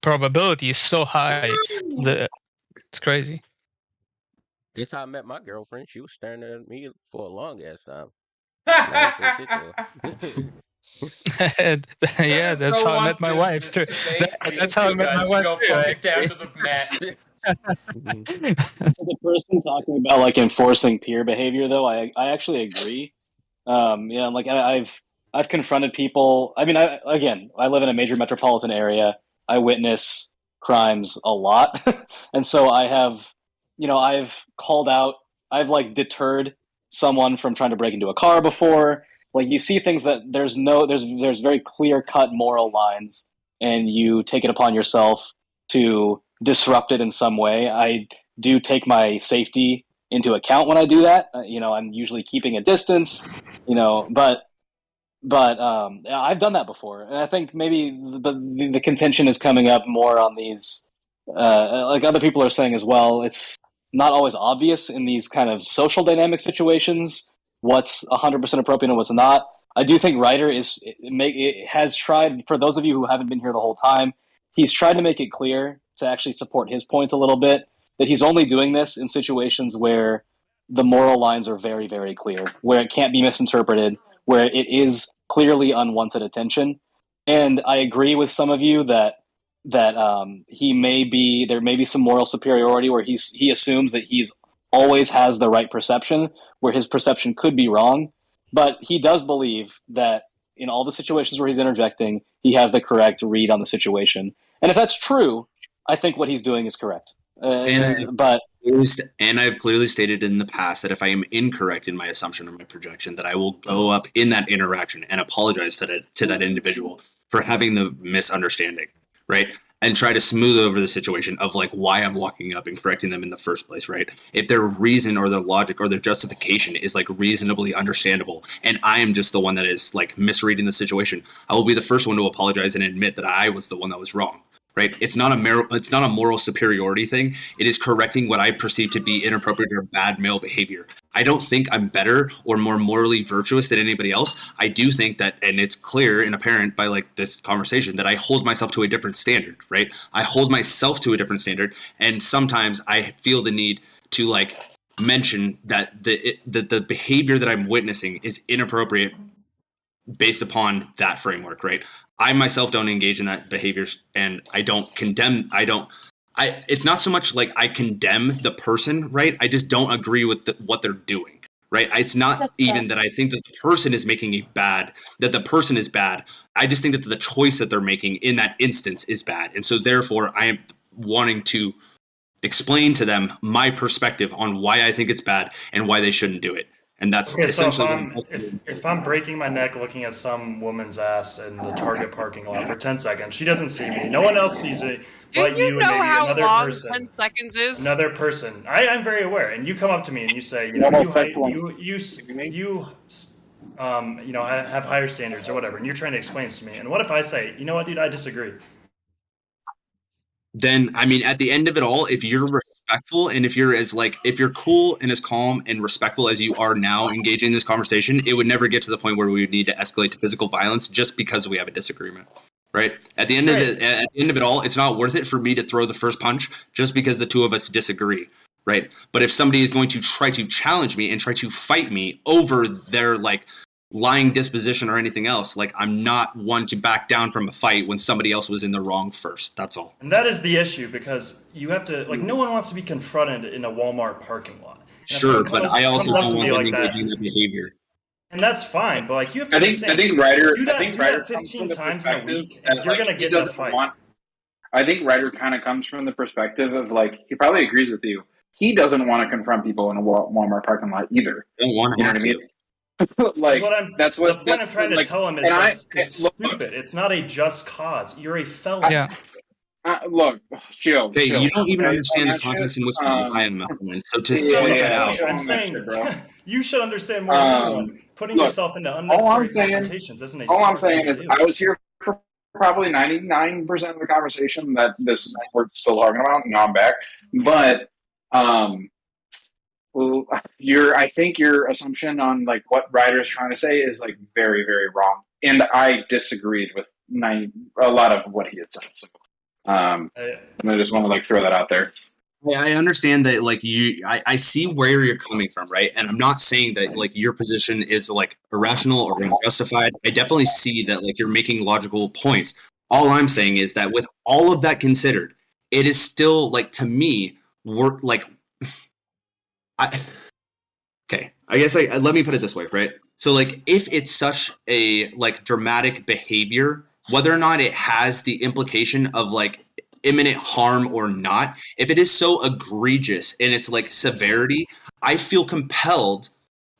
probability is so high. It's crazy. That's how I met my girlfriend. She was staring at me for a long ass time. Yeah, that's how I met my wife too. That's how I met my wife too. It down to the mat. So the person talking about like enforcing peer behavior, though, I actually agree. Yeah, like I've confronted people. I mean, I live in a major metropolitan area. I witness crimes a lot, and so I have, you know, I've called out. I've like deterred someone from trying to break into a car before. Like you see things that there's very clear cut moral lines, and you take it upon yourself to disrupt it in some way. I do take my safety into account when I do that. You know, I'm usually keeping a distance. You know, but I've done that before, and I think maybe the contention is coming up more on these. Like other people are saying as well, it's not always obvious in these kind of social dynamic situations what's 100% appropriate and what's not. I do think Ryder has tried, for those of you who haven't been here the whole time, he's tried to make it clear to actually support his points a little bit, that he's only doing this in situations where the moral lines are very, very clear, where it can't be misinterpreted, where it is clearly unwanted attention. And I agree with some of you that there may be some moral superiority where he assumes that he's always has the right perception, where his perception could be wrong. But he does believe that in all the situations where he's interjecting, he has the correct read on the situation. And if that's true, I think what he's doing is correct. And I've clearly stated in the past that if I am incorrect in my assumption or my projection, that I will go up in that interaction and apologize to that individual for having the misunderstanding, right? And try to smooth over the situation of like why I'm walking up and correcting them in the first place, right? If their reason or their logic or their justification is like reasonably understandable, and I am just the one that is like misreading the situation, I will be the first one to apologize and admit that I was the one that was wrong. Right? It's not a moral superiority thing. It is correcting what I perceive to be inappropriate or bad male behavior. I don't think I'm better or more morally virtuous than anybody else. I do think that, and it's clear and apparent by like this conversation, that I hold myself to a different standard, right? I hold myself to a different standard, and sometimes I feel the need to like mention that the behavior that I'm witnessing is inappropriate based upon that framework, right? I myself don't engage in that behaviors, and I don't condemn. It's not so much like I condemn the person, right? I just don't agree with what they're doing, right? It's not even that I think that the person is making that the person is bad. I just think that the choice that they're making in that instance is bad. And so therefore I am wanting to explain to them my perspective on why I think it's bad and why they shouldn't do it. And that's essentially if I'm breaking my neck looking at some woman's ass in the Target parking lot for 10 seconds, she doesn't see me, no one else sees me but you and maybe another person. 10 seconds is? Another person. I'm very aware. And you come up to me and you say, you know, you have higher standards or whatever, and you're trying to explain this to me. And what if I say, you know what, dude, I disagree? Then, I mean, at the end of it all, if you're respectful and if you're cool and as calm and respectful as you are now engaging in this conversation, it would never get to the point where we would need to escalate to physical violence just because we have a disagreement, right? At the end of it all, it's not worth it for me to throw the first punch just because the two of us disagree, right? But if somebody is going to try to challenge me and try to fight me over their like lying disposition or anything else, like I'm not one to back down from a fight when somebody else was in the wrong first. That's all. And that is the issue, because you have to, like, no one wants to be confronted in a Walmart parking lot. Sure, but I also don't want them like engaging in that behavior. And that's fine, but like you have to I think understand, Ryder. do that, I think do Ryder that comes 15 from the times in a perspective week, and that, you're like, gonna he get in a doesn't fight. want. I think Ryder kind of comes from the perspective of like he probably agrees with you. He doesn't want to confront people in a Walmart parking lot either. Don't want You know to. what I mean? Like that's what the point I'm trying to tell him is that it's stupid. It's not a just cause. You're a felon. Yeah. Look, chill. Okay, chill. you don't even Okay, understand on the that context shit, in which I am Methodman. So to yeah, point that yeah, out, chill on I'm that saying shit, bro. you should understand more than anyone. Putting look, yourself into all unnecessary I'm saying- confrontations isn't a All I'm smart thing saying to is do. I was here for probably 99% of the conversation that we're still talking about. Now I'm back, but well, I think your assumption on like what Ryder's trying to say is like very, very wrong, and I disagreed with a lot of what he had said. So, I just want to like throw that out there. I understand that, like I see where you're coming from, right? And I'm not saying that like your position is like irrational or unjustified. I definitely see that like you're making logical points. All I'm saying is that with all of that considered, it is still like to me, we're like, okay. I guess let me put it this way, right? So like if it's such a like dramatic behavior, whether or not it has the implication of like imminent harm or not, if it is so egregious in its like severity, I feel compelled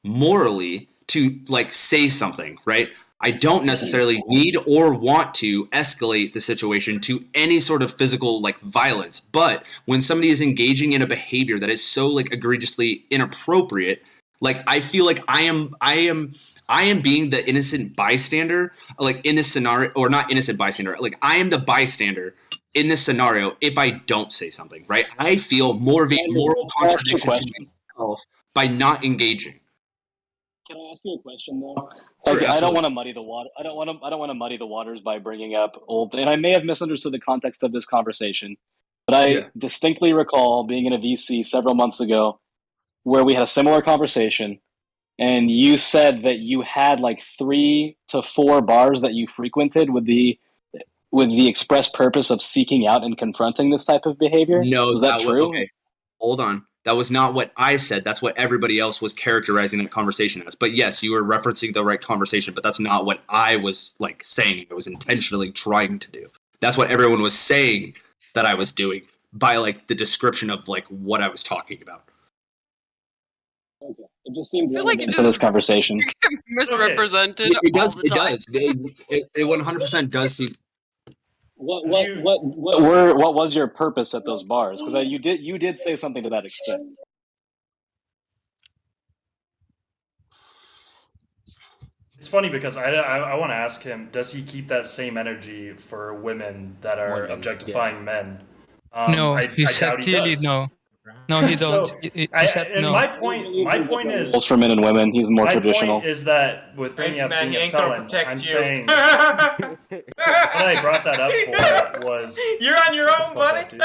morally to like say something, right? I don't necessarily need or want to escalate the situation to any sort of physical like violence, but when somebody is engaging in a behavior that is so like egregiously inappropriate, like I feel like I am being the innocent bystander, like in this scenario, or not innocent bystander, like I am the bystander in this scenario if I don't say something, right? I feel more of a moral contradiction to myself by not engaging. Can I ask you a question though? Sure, I don't want to muddy the water. I don't want to muddy the waters by bringing up old. And I may have misunderstood the context of this conversation, but I distinctly recall being in a VC several months ago where we had a similar conversation, and you said that you had like 3 to 4 bars that you frequented with the express purpose of seeking out and confronting this type of behavior. No, was that true? Okay, hold on. That was not what I said. That's what everybody else was characterizing that conversation as. But yes, you were referencing the right conversation, but that's not what I was like saying I was intentionally trying to do. That's what everyone was saying that I was doing by like the description of like what I was talking about. Okay. It just seemed feel like relevant to this conversation. misrepresented. It does. All the time. It 100% does seem. What was your purpose at those bars? Because you did say something to that extent. It's funny because I want to ask him, does he keep that same energy for women that are objectifying men? No, I he said doubt he clearly does. no. No, he don't. So, He said and no. my point is, Rules for men and women. He's more my traditional. point is that with Thanks, bringing up man. being He a ain't gonna felon, protect I'm you. saying what I brought that up for was You're on your own, buddy.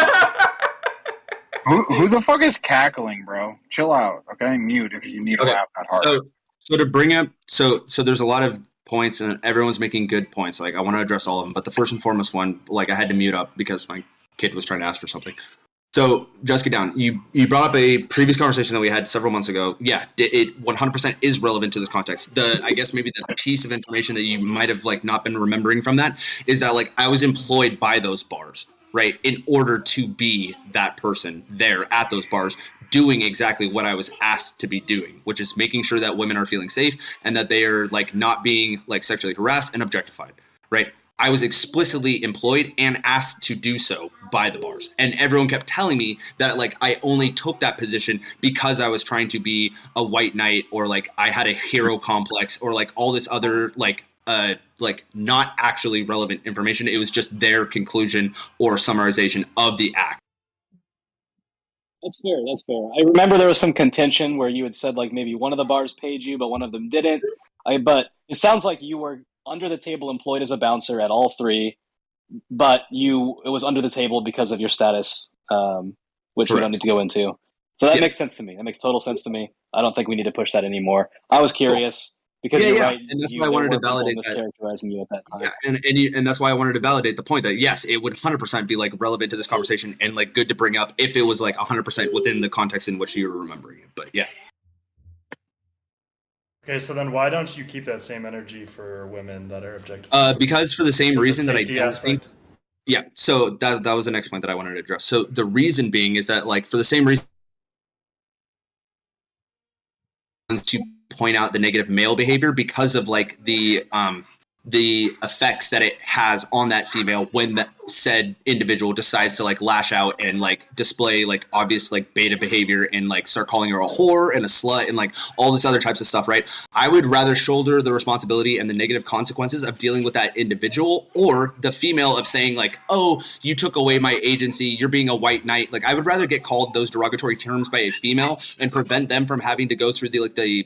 Who the fuck is cackling, bro? Chill out, okay? Mute if you need to laugh that hard. So to bring up, so there's a lot of points, and everyone's making good points. Like I want to address all of them, but the first and foremost one, like I had to mute up because my kid was trying to ask for something. So just get down. You brought up a previous conversation that we had several months ago. Yeah, it 100% is relevant to this context. I guess maybe the piece of information that you might have like not been remembering from that is that like I was employed by those bars, right, in order to be that person there at those bars doing exactly what I was asked to be doing, which is making sure that women are feeling safe and that they are like not being like sexually harassed and objectified, right? I was explicitly employed and asked to do so by the bars. And everyone kept telling me that like I only took that position because I was trying to be a white knight, or like I had a hero complex, or like all this other like not actually relevant information. It was just their conclusion or summarization of the act. That's fair. That's fair. I remember there was some contention where you had said like maybe one of the bars paid you, but one of them didn't. But it sounds like you were under the table employed as a bouncer at all 3, but it was under the table because of your status, which we don't need to go into. So that makes sense to me. That makes total sense to me. I don't think we need to push that anymore. I was curious because I don't think we need to push that anymore. I was curious because you're right. And that's why I wanted to validate that. Mischaracterizing you at that time. Yeah, and that's why I wanted to validate the point that yes, it would 100% be like relevant to this conversation and like good to bring up if it was like 100% within the context in which you were remembering it. But yeah. Okay, so then why don't you keep that same energy for women that are objectified? Because for the same reason that I safety don't aspect. think. Yeah, so that was the next point that I wanted to address. So the reason being is that like for the same reason to point out the negative male behavior because of like the effects that it has on that female when that said individual decides to like lash out and like display like obvious like beta behavior and like start calling her a whore and a slut and like all this other types of stuff, right? I would rather shoulder the responsibility and the negative consequences of dealing with that individual or the female of saying like, oh, you took away my agency, you're being a white knight. Like I would rather get called those derogatory terms by a female and prevent them from having to go through the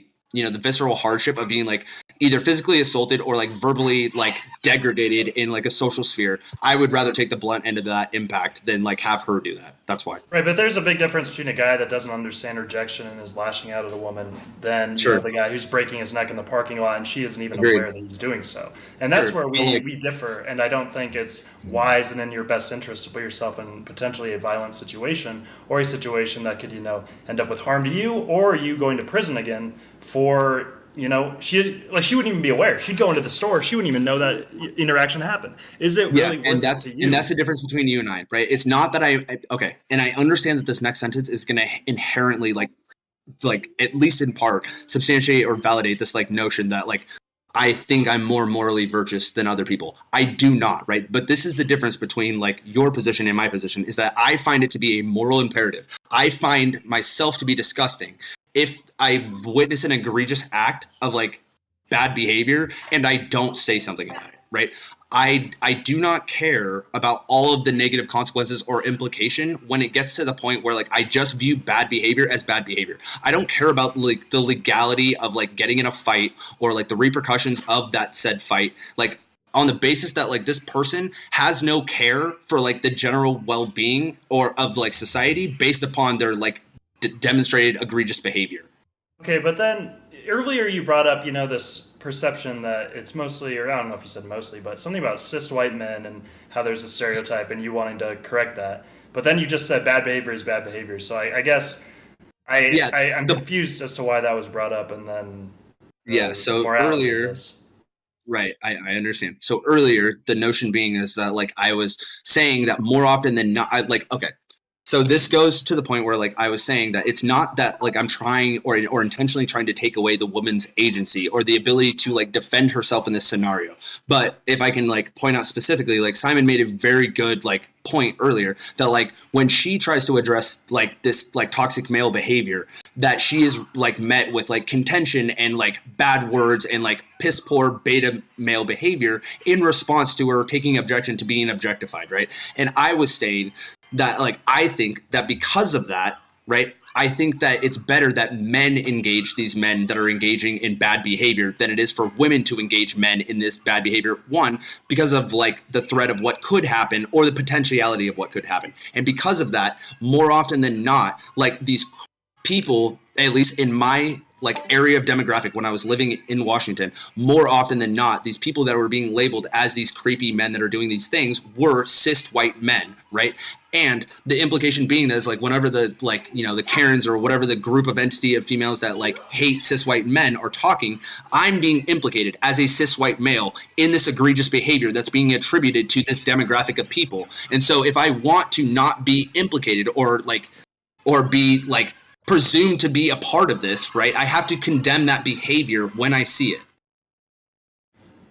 visceral hardship of being like either physically assaulted or like verbally like degraded in like a social sphere. I would rather take the blunt end of that impact than like have her do that. That's why. Right, but there's a big difference between a guy that doesn't understand rejection and is lashing out at a woman than you know, the guy who's breaking his neck in the parking lot and she isn't even aware that he's doing so. And that's where we differ, and I don't think it's wise and in your best interest to put yourself in potentially a violent situation or a situation that could, end up with harm to you or you going to prison again for she wouldn't even be aware. She'd go into the store. She wouldn't even know that interaction happened. Is it really worth it to you? And that's the difference between you and I, right? It's not that and I understand that this next sentence is going to inherently like at least in part substantiate or validate this like notion that like I think I'm more morally virtuous than other people. I do not, right? But this is the difference between like your position and my position is that I find it to be a moral imperative. I find myself to be disgusting if I witness an egregious act of like bad behavior and I don't say something about it, right? I do not care about all of the negative consequences or implication when it gets to the point where like I just view bad behavior as bad behavior. I don't care about like the legality of like getting in a fight or like the repercussions of that said fight. Like on the basis that like this person has no care for like the general well-being or of like society based upon their like demonstrated egregious behavior. Okay, but then earlier you brought up, this perception that it's mostly, or I don't know if you said mostly, but something about cis white men and how there's a stereotype and you wanting to correct that. But then you just said bad behavior is bad behavior. So I guess I'm confused as to why that was brought up and then so earlier. Right, I understand. So earlier, the notion being is that like I was saying that more often than not, so this goes to the point where like I was saying that it's not that like I'm trying or intentionally trying to take away the woman's agency or the ability to like defend herself in this scenario. But if I can like point out specifically, like Simon made a very good like point earlier that like when she tries to address like this like toxic male behavior, that she is like met with like contention and like bad words and like piss poor beta male behavior in response to her taking objection to being objectified, right? And I was saying that like I think that because of that, right, I think that it's better that men engage these men that are engaging in bad behavior than it is for women to engage men in this bad behavior. One, because of like the threat of what could happen or the potentiality of what could happen. And because of that, more often than not, like these people, at least in my like area of demographic when I was living in Washington, more often than not, these people that were being labeled as these creepy men that are doing these things were cis white men, right? And the implication being that is like whenever the like, the Karens or whatever the group of entity of females that like hate cis white men are talking, I'm being implicated as a cis white male in this egregious behavior that's being attributed to this demographic of people. And so if I want to not be implicated or be like presumed to be a part of this, right? I have to condemn that behavior when I see it.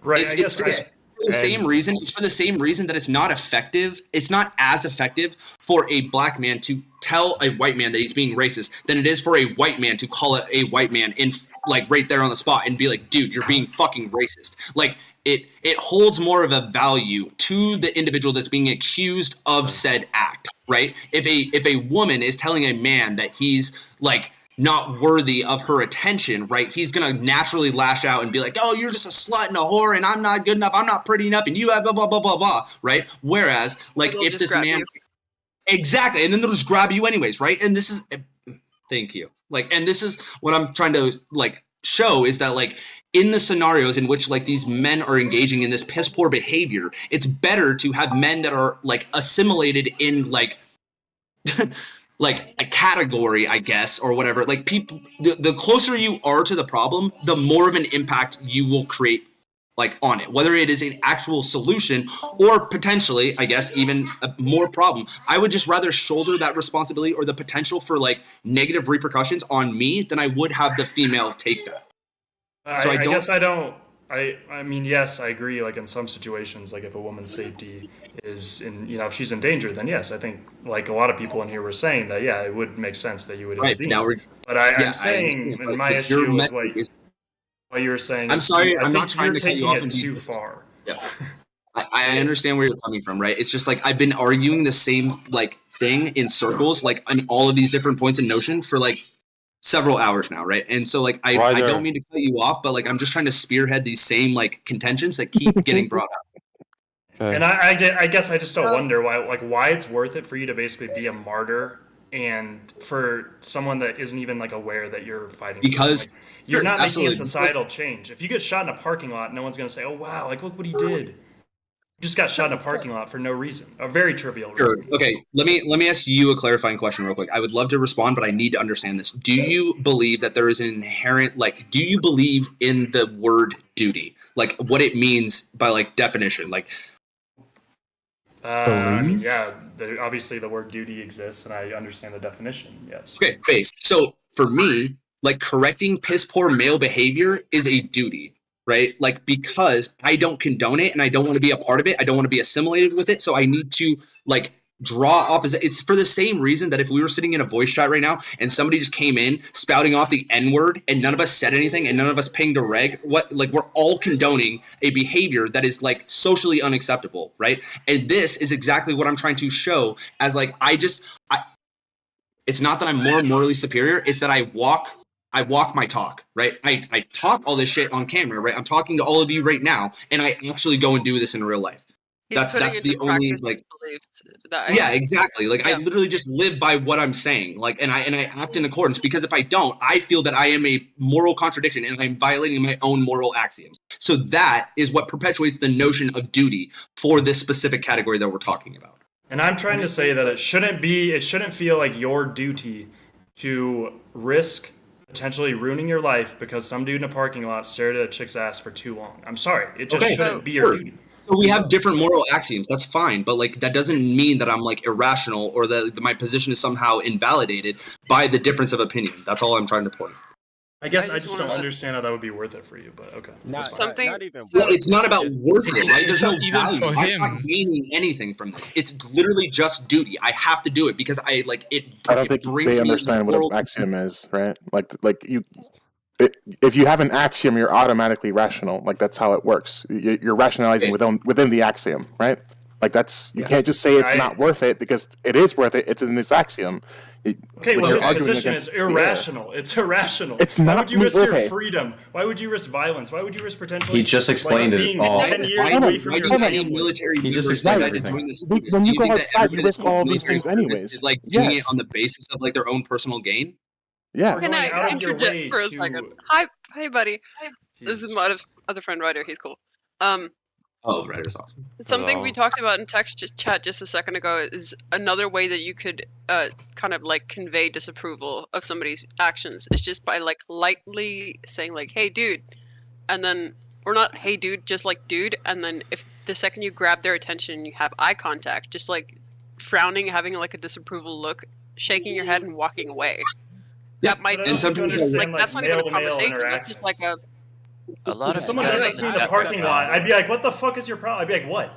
Right. It's for the same reason. It's for the same reason that it's not effective. It's not as effective for a black man to tell a white man that he's being racist than it is for a white man to call it a white man in like right there on the spot and be like, dude, you're being fucking racist. Like it holds more of a value to the individual that's being accused of said act. Right? If a woman is telling a man that he's like not worthy of her attention, right? He's gonna naturally lash out and be like, "Oh, you're just a slut and a whore, and I'm not good enough. I'm not pretty enough, and you have blah blah blah blah blah." Right? Whereas, like, if this man, exactly, and then they'll just grab you anyways, right? And this is Thank you. Like, and this is what I'm trying to like show is that like in the scenarios in which like these men are engaging in this piss poor behavior, it's better to have men that are like assimilated in like like a category, I guess, or whatever. Like people, the closer you are to the problem, the more of an impact you will create like on it, whether it is an actual solution or potentially, I guess, even a more problem. I would just rather shoulder that responsibility or the potential for like negative repercussions on me than I would have the female take that. So I guess I don't. I mean, yes, I agree. Like in some situations, like if a woman's safety is in, if she's in danger, then yes, I think like a lot of people in here were saying that, yeah, it would make sense that you would intervene. Now but I'm saying, and my issue with what you were saying. I'm sorry, I'm not trying to cut you off it too far. Yeah. I understand where you're coming from, right? It's just like I've been arguing the same like thing in circles, like on all of these different points in Notion for like several hours now, right? And so like I don't mean to cut you off, but like I'm just trying to spearhead these same like contentions that keep getting brought up. And I guess I just don't wonder why it's worth it for you to basically be a martyr and for someone that isn't even like aware that you're fighting. Because you're not making a societal change. If you get shot in a parking lot, no one's gonna say, "Oh wow, like look what he did." You just got shot in a parking lot for no reason, a very trivial reason. Okay, let me ask you a clarifying question real quick. I would love to respond, but I need to understand this. Do you believe that there is an inherent do you believe in the word duty, like what it means by like definition, like? I mean, yeah, obviously the word duty exists, and I understand the definition. Yes. Okay, base. So for me, like correcting piss poor male behavior is a duty, right? Like because I don't condone it and I don't want to be a part of it. I don't want to be assimilated with it. So I need to like draw opposite. It's for the same reason that if we were sitting in a voice chat right now and somebody just came in spouting off the N-word and none of us said anything and none of us pinged a reg, we're all condoning a behavior that is like socially unacceptable, right? And this is exactly what I'm trying to show as like it's not that I'm more morally superior, it's that I walk my talk, right? I talk all this shit on camera, right? I'm talking to all of you right now and I actually go and do this in real life. That's the only like yeah, exactly. Like I literally just live by what I'm saying. Like and I act in accordance because if I don't, I feel that I am a moral contradiction and I'm violating my own moral axioms. So that is what perpetuates the notion of duty for this specific category that we're talking about. And I'm trying to say that it shouldn't feel like your duty to risk potentially ruining your life because some dude in a parking lot stared at a chick's ass for too long. I'm sorry. It just shouldn't be your duty. So we have different moral axioms. That's fine, but like that doesn't mean that I'm like irrational or that my position is somehow invalidated by the difference of opinion. That's all I'm trying to point. I guess I just don't understand how that would be worth it for you, but okay. Something. Well, it's not about worth it, right? There's no value. I'm not gaining anything from this. It's literally just duty. I have to do it because I don't think they understand what an axiom is, right? If you have an axiom, you're automatically rational. Like that's how it works. You're rationalizing within the axiom, right? Like that's you can't just say it's not worth it because it is worth it. It's in this axiom. Well, his position is irrational. It's irrational. It's Why not. would you risk your freedom? Why would you risk violence? Why would you risk potentially? He just explained it all. 10 years away from your family. He just explained everything. When you go outside, you risk all these things anyways. Is like doing it on the basis of like their own personal gain. Yeah. Can I interject for a second? Hi, buddy. This is my other friend Ryder. He's cool. Oh, Ryder's awesome. Something we talked about in text chat just a second ago is another way that you could kind of like convey disapproval of somebody's actions is just by like lightly saying like, "Hey, dude," and then or not, "Hey, dude," just like "dude," and then if the second you grab their attention, you have eye contact, just like frowning, having like a disapproval look, shaking your head, and walking away. Yeah, that might and sometimes like that's not even a conversation. That's just like a lot of someone does me in the parking lot. I'd be like, "What the fuck is your problem?" I'd be like, "What?"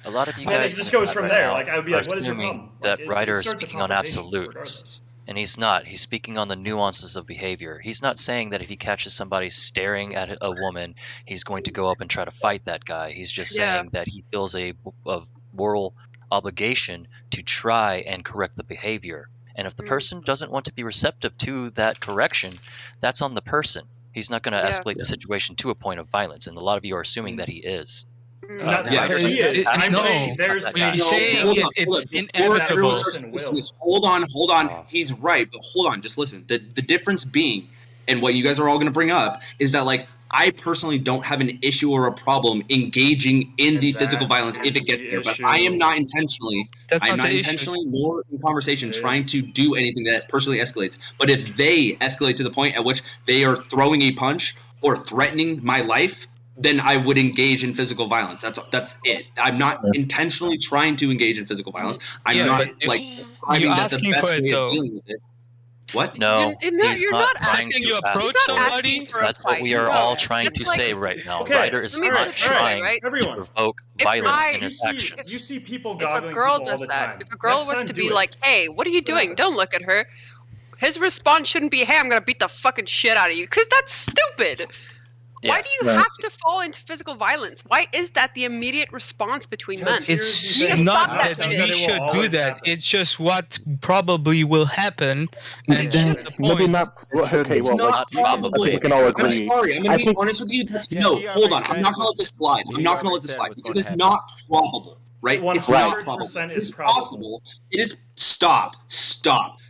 A lot of you And guys it just goes from there. now Like I would be like, "What is your problem?" assuming that Ryder is starts a speaking on confrontation absolutes, regardless. and he's not. He's speaking on the nuances of behavior. He's not saying that if he catches somebody staring at a woman, he's going to go up and try to fight that guy. He's just saying that he feels a moral obligation to try and correct the behavior. And if the person doesn't want to be receptive to that correction, that's on the person. He's not going to escalate the situation to a point of violence, and a lot of you are assuming that he is. Not saying he is. I'm saying there's it's inevitable. Will. Hold on. He's right, but hold on. Just listen. The difference being, and what you guys are all going to bring up, is that like I personally don't have an issue or a problem engaging in the physical violence if it gets there, but I am not intentionally. I'm not intentionally nor in conversation trying to do anything that personally escalates. But if they escalate to the point at which they are throwing a punch or threatening my life, then I would engage in physical violence. That's it. I'm not intentionally trying to engage in physical violence. I'm not like finding that the best way of dealing with it. What? No, he's not trying asking to you approach somebody. That's what we are all trying to say right now. Ryder is not trying to provoke violence in his actions. You see people If goggling a girl people does all the that, time. if a girl Next was time, to do be it. like, "Hey, what are you doing? Don't look at her," his response shouldn't be, "Hey, I'm gonna beat the fucking shit out of you," because that's stupid. Why do you have to fall into physical violence? Why is that the immediate response between men? It's You need to stop not that that shit. we should do that. It's just what probably will happen, and Then that's the maybe point. not. Okay, It's well, not like, I probably. think we can all I'm agree. sorry. I'm going I to be think honest with you. No, hold on. I'm not going to let this slide. I'm not going to let this slide because it's not probable, right? It's not probable. 100% It's is probable. possible. It is. Stop.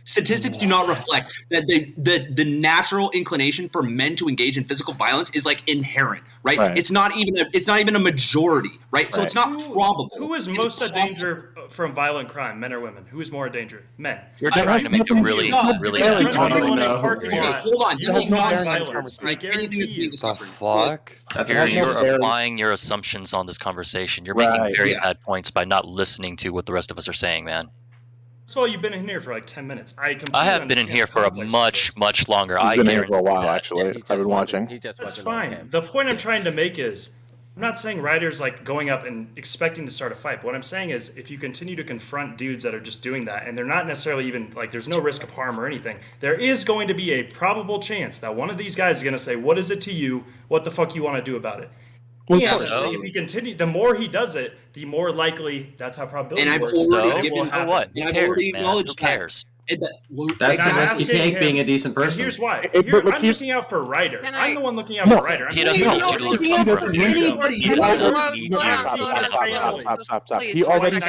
Statistics do not reflect that the natural inclination for men to engage in physical violence is like inherent, right? It's not even a majority, right? So it's not probable. Who is most at danger from violent crime, men or women? Who is more in danger? Men. You're trying to make a really Hold on. You will not violence. I Anything that's being discussed. You're applying your assumptions on this conversation. You're making very bad points by not listening to what the rest of us are saying, man. So you've been in here for like 10 minutes. I have been in here for a much longer. He's been here for a while, actually. I've been watching. That's fine. The point I'm trying to make is, I'm not saying Ryder's like going up and expecting to start a fight. But what I'm saying is, if you continue to confront dudes that are just doing that, and they're not necessarily even like, there's no risk of harm or anything, there is going to be a probable chance that one of these guys is going to say, "What is it to you? What the fuck you want to do about it?" If he continues, the more he does it, the more likely that's how probability works. I've already acknowledged that. That's the risk you take being a decent person. And here's why. I'm looking out for Ryder. I'm the one looking out for Ryder. He doesn't Stop. He already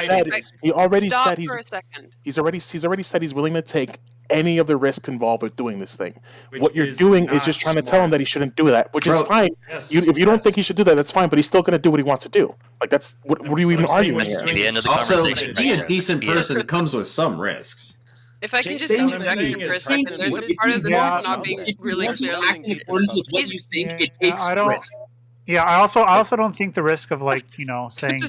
said he's willing to take any of the risks involved with doing this thing. What you're doing is just trying to tell him that he shouldn't do that, which is fine. If you don't think he should do that, that's fine. But he's still going to do what he wants to do. Like that's what are you even arguing here? Also, being a decent person comes with some risks. If I can just interject here for a second, there's a part of this that's not being really clearly I also don't think the risk of like saying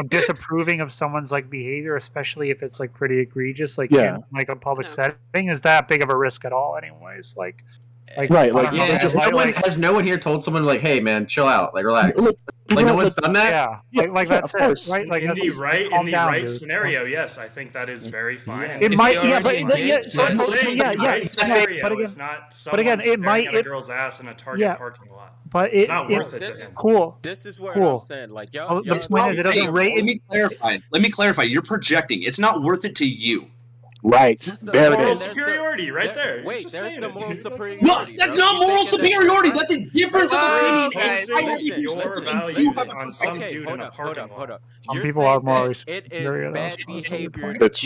disapproving of someone's like behavior, especially if it's like pretty egregious, like in like a public setting, is that big of a risk at all. Anyways, has no one here told someone like, "Hey, man, chill out, like relax." Like no one's done that. Like that's it, right? Like in the right scenario, yes, I think that is very fine. It might, but again, it might a girl's ass in a Target parking lot. But it's not worth it to him. Cool. This is where I'm saying, like, the point is, it doesn't rate. Let me clarify. You're projecting. It's not worth it to you. Right. There it moral is. superiority right there. Wait, there's the moral superiority. No, that's not moral superiority. That's a difference of opinion. Your values on some dude in a parking lot. Some people are more superior. Bad behavior. That's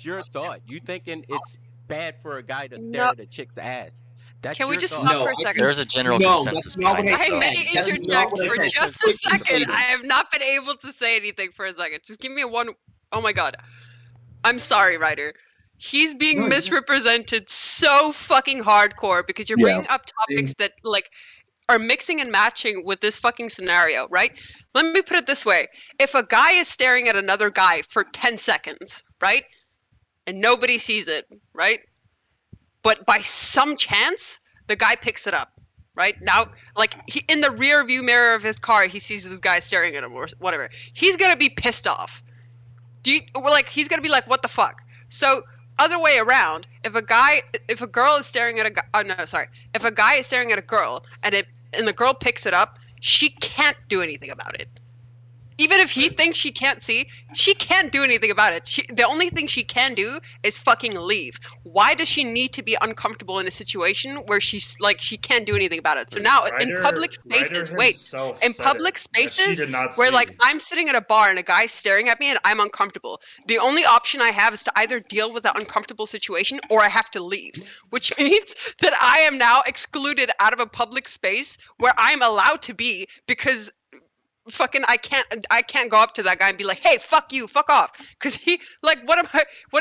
your thought. You thinking it's bad for a guy to stare at a chick's ass. Can we just stop for a second? There's a general consensus behind I may interject for just a second. I have not been able to say anything for a second. Just give me one. Oh my god. I'm sorry, Ryder. He's being misrepresented so fucking hardcore because you're bringing up topics that like are mixing and matching with this fucking scenario, right? Let me put it this way. If a guy is staring at another guy for 10 seconds, right? And nobody sees it, right? But by some chance, the guy picks it up, right? Now, like, in the rear view mirror of his car, he sees this guy staring at him or whatever. He's going to be pissed off. He's going to be like, what the fuck? So, other way around, if a guy is staring at a girl and the girl picks it up, she can't do anything about it. Even if he thinks she can't see, she can't do anything about it. The only thing she can do is fucking leave. Why does she need to be uncomfortable in a situation where she's like she can't do anything about it? So now in public spaces, in public spaces where like I'm sitting at a bar and a guy's staring at me and I'm uncomfortable, the only option I have is to either deal with that uncomfortable situation or I have to leave, which means that I am now excluded out of a public space where I'm allowed to be because fucking I can't go up to that guy and be like, hey, fuck you, fuck off, because he like what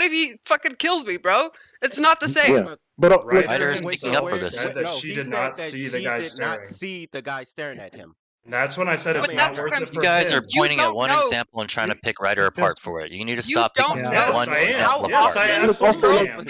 if he fucking kills me, bro? It's not the same. Yeah. But Ryder is speaking up for this. Said that she did not see the guy staring. See the guy staring at him. And that's when I said it's not worth it for You guys him. are pointing at one example and trying to pick Ryder apart for it. You need to stop picking one example Yes, I apart. absolutely am.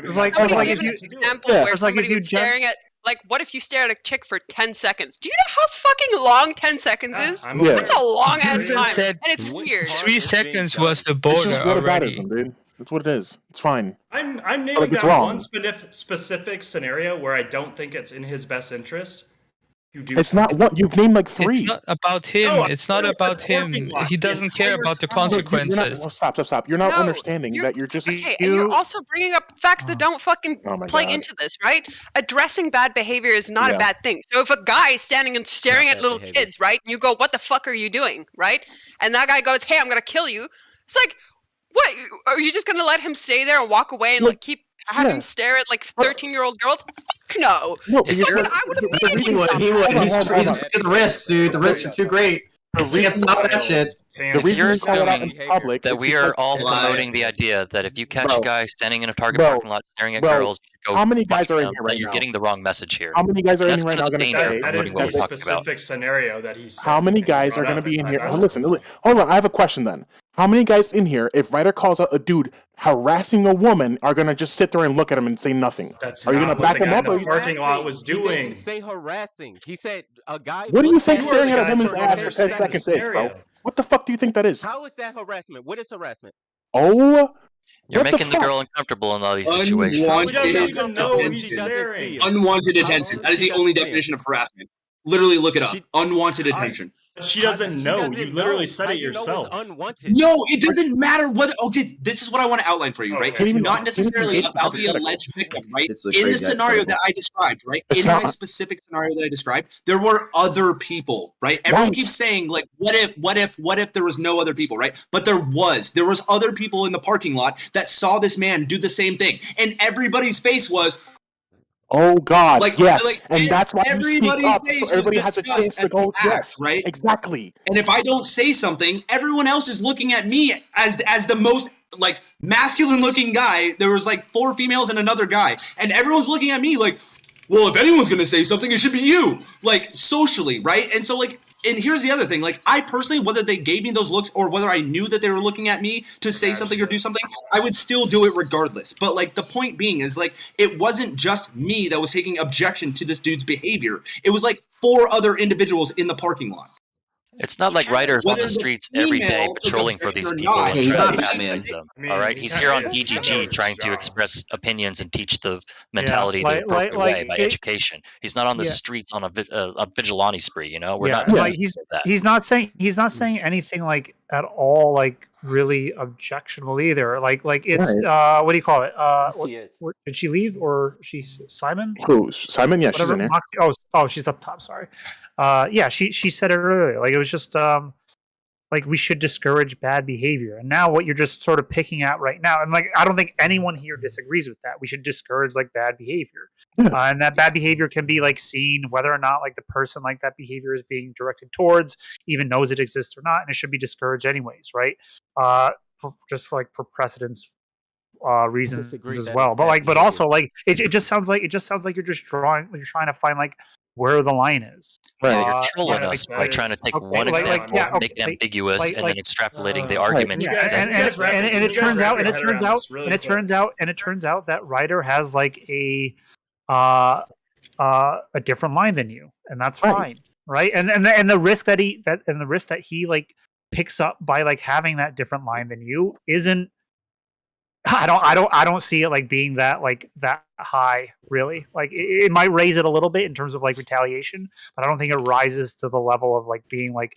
It's like Give an example where somebody was staring at. Like, what if you stare at a chick for 10 seconds? Do you know how fucking long 10 seconds is? That's a long ass time, and it's weird. 3 seconds was the border It's just already. whataboutism, dude. That's what it is. It's fine. I'm nailing Like, it's down wrong. one specific scenario where I don't think it's in his best interest. It's not what you've named like 3. It's not about him. No, it's not about him. He doesn't care about the consequences. Stop. You're not No, understanding that you're just. Okay, and you're also bringing up facts that don't fucking Oh my play God. into this, right? Addressing bad behavior is not Yeah. a bad thing. So if a guy is standing and staring at bad little behavior. kids, right, and you go, "What the fuck are you doing?" Right, and that guy goes, "Hey, I'm gonna kill you." It's like, what? Are you just gonna let him stay there and walk away and like keep have him stare at like 13-year-old girls? Fuck no. No, but you're Fucking, I would immediately He would. stop He that. would. He's Hold on. afraid of the risks, dude. The risks are too great. He can't stop that shit. The If reason you're we call it out in assuming public that is we are because- all promoting the idea that if you catch a Bro. guy standing in a Target Bro. parking lot staring at Bro. girls, you should go How many guys fuck are in them, here then right you're now? getting the wrong message here. How many guys are in That's here right kind now of the going to danger say? of That is promoting what the we're talking about. specific scenario that he said. How many and guys are brought going to up be in at here? that Listen, hold on. I have a question then. How many guys in here, if Ryder calls out a dude harassing a woman, are going to just sit there and look at him and say nothing? That's are you not going to what back the him guy up? in Or the you... parking lot was He doing. didn't say harassing. He said a guy. What do you looked think at You are the staring at a guys woman's who don't ass for 10 understand the seconds is, bro? scenario. What the fuck do you think that is? How is that harassment? What is harassment? Oh, You're what making the fuck? girl uncomfortable in all these situations. He doesn't Unwanted even know he's attention. staring. Unwanted attention. That is the only definition of harassment. Literally look it up. Unwanted attention. But she doesn't know. You literally said it yourself. Unwanted. No, it doesn't matter whether. Okay, this is what I want to outline for you, right? Okay. It's Even- not necessarily it's about the hypothetical. alleged victim, right? It's a In great the scenario hypothetical. that I described, right? It's In my not- specific scenario that I described, there were other people, right? Everyone Right. keeps saying, like, what if there was no other people, right? But there was other people in the parking lot that saw this man do the same thing, and everybody's face was, Oh God, Like- yes, like, and that's why you speak everybody's up, face so everybody was has a disgust chance to at go. the act, Yes, right? exactly. And if I don't say something, everyone else is looking at me as the most like masculine looking guy. There was like 4 females and another guy, and everyone's looking at me like, well, if anyone's gonna say something, it should be you. Like socially, right? And so like, and here's the other thing. Like I personally, whether they gave me those looks or whether I knew that they were looking at me to say something or do something, I would still do it regardless. But like the point being is like, it wasn't just me that was taking objection to this dude's behavior. It was like 4 other individuals in the parking lot. It's not like Ryder's on Whether the the streets every day female took patrolling for these objection or people not, and He's trying not to Batman. chastise them. I mean, All right, he he's kinda here on is. He knows DGG his trying to job. express opinions and teach the mentality like- the appropriate like way by it- education. He's not on the Yeah. streets on a vigilante spree. You know, we're Yeah, not. and, used like to that. he's not saying anything like at all like really objectionable either. Like it's what do you call it? Did she leave or she's Simon? Who? Simon? Yeah, she's in there. Oh, she's up top. Sorry. Yeah, she said it earlier. Like it was just like we should discourage bad behavior. And now what you're just sort of picking at right now, and like I don't think anyone here disagrees with that. We should discourage like bad behavior, and that bad behavior can be like seen whether or not like the person like that behavior is being directed towards even knows it exists or not, and it should be discouraged anyways, right? Just for precedence reasons as well. But also like it just sounds like you're just trying to find like where the line is. Yeah, you're trolling yeah, us like- by trying to take okay, one like- example, yeah, make it okay, ambiguous, like- and like- then extrapolating the arguments. Yeah, and it turns out that Ryder has like a different line than you, and that's fine, right? And the risk that he like picks up by like having that different line than you isn't. I don't see it like being that high, really. Like it might raise it a little bit in terms of like retaliation, but I don't think it rises to the level of like being like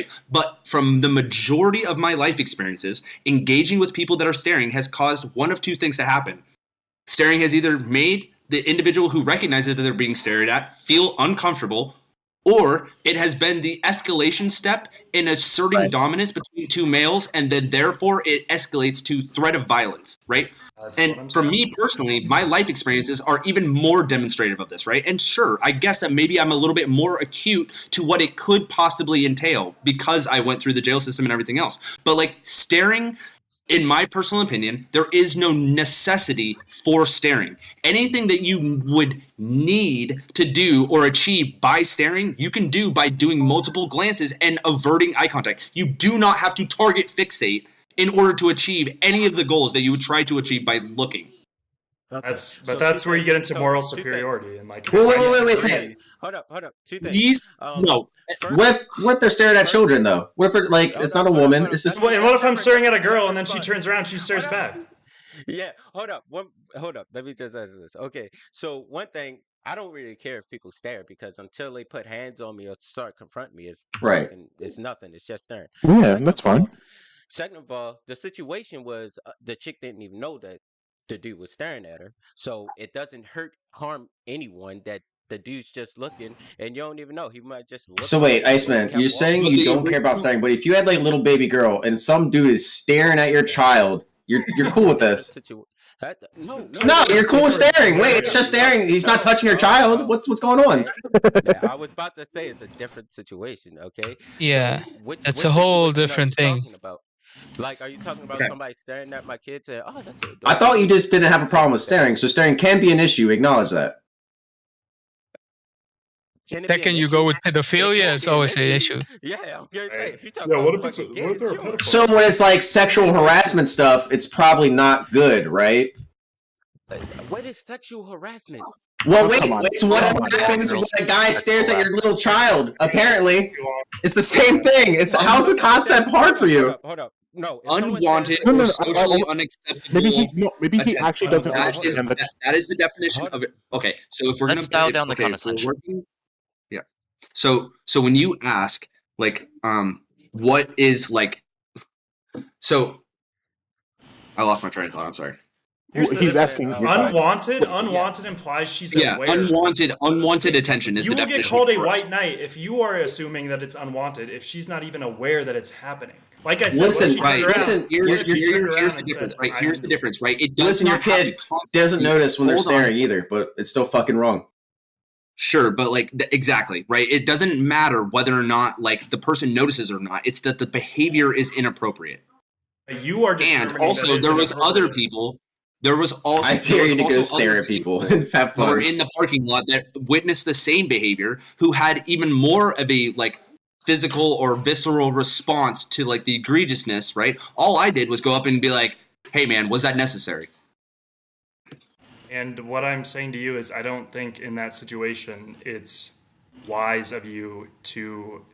right? But from the majority of my life experiences, engaging with people that are staring has caused one of two things to happen. Staring has either made the individual who recognizes that they're being stared at feel uncomfortable, or it has been the escalation step in asserting dominance between two males, and then therefore it escalates to threat of violence, right? And for me personally, my life experiences are even more demonstrative of this, right? And sure, I guess that maybe I'm a little bit more acute to what it could possibly entail because I went through the jail system and everything else. But like staring, in my personal opinion, there is no necessity for staring. Anything that you would need to do or achieve by staring, you can do by doing multiple glances and averting eye contact. You do not have to target fixate in order to achieve any of the goals that you would try to achieve by looking. That's where you get into moral superiority and like. Wait a second. Hold up. 2 things. Please, no. What if they're staring at children though? What if it, like it's not a woman? It's just. And what if I'm staring at a girl and then she turns around, she stares back? Yeah, hold up. Let me just answer this. Okay, so one thing, I don't really care if people stare because until they put hands on me or start confronting me, it's right. It's nothing. It's just staring. Yeah, that's fine. Second of all, the situation was the chick didn't even know that the dude was staring at her, so it doesn't harm anyone that the dude's just looking and you don't even know. He might just look. So wait, Iceman, you're saying you don't care about staring, but if you had like a little baby girl and some dude is staring at your child, you're cool with this? No, you're cool with staring. Wait, it's just staring. He's not touching your child. What's going on? Yeah, I was about to say it's a different situation. Okay. Yeah, that's a whole different thing. Like, are you talking about somebody staring at my kids and oh, that's it? I thought you just didn't have a problem with staring. So staring can be an issue. Acknowledge that. Second, you go with pedophilia, it's always an issue. Yeah, okay. If you talk what if they're a pedophile? So when it's like sexual harassment stuff, it's probably not good, right? What is sexual harassment? Well, wait, it's whatever happens when a guy stares at your little child. Apparently, it's the same thing. It's how's the concept hard for you? Hold up. No, unwanted or socially unacceptable. Maybe he actually doesn't understand that is the definition of it. Okay, so if we're Let's dial down the condescension. Yeah. So when you ask like what is like, so I lost my train of thought. I'm sorry. He's asking. Unwanted implies she's aware. Unwanted attention is the definition. You will get called a white knight if you are assuming that it's unwanted. If she's not even aware that it's happening. Like I said, listen. Here's the difference, right? Here's the difference, right? It does your kid doesn't notice when they're staring either, but it's still fucking wrong. Sure, but like exactly, right? It doesn't matter whether or not like the person notices or not. It's that the behavior is inappropriate. You are, and also there was other people. There was also I dare you to go stare at people and have fun. Who were in the parking lot that witnessed the same behavior, who had even more of a like physical or visceral response to like the egregiousness. Right? All I did was go up and be like, "Hey, man, was that necessary?" And what I'm saying to you is, I don't think in that situation it's wise of you to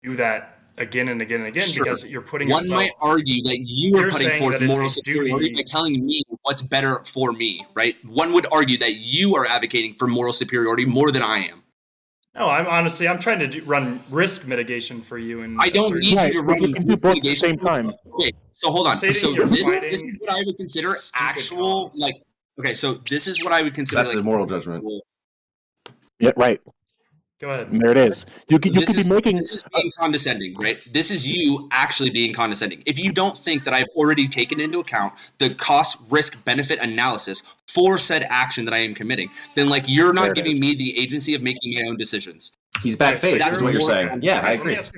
do that again and again and again, because you're putting one might argue that you are putting forth moral superiority by telling me what's better for me, right? One would argue that you are advocating for moral superiority more than I am. No, I'm trying to run risk mitigation for you, and I don't need you to run you can do both at the same time. Okay, so hold on. So this is what I would consider actual like. Okay, so this is what I would consider that's like a moral judgment. Yeah, right. Go ahead. There it is. You could be making. This is being condescending, right? This is you actually being condescending. If you don't think that I've already taken into account the cost, risk, benefit analysis for said action that I am committing, then like you're not giving me the agency of making my own decisions. He's bad faith. That's what you're saying. Yeah, I agree. Let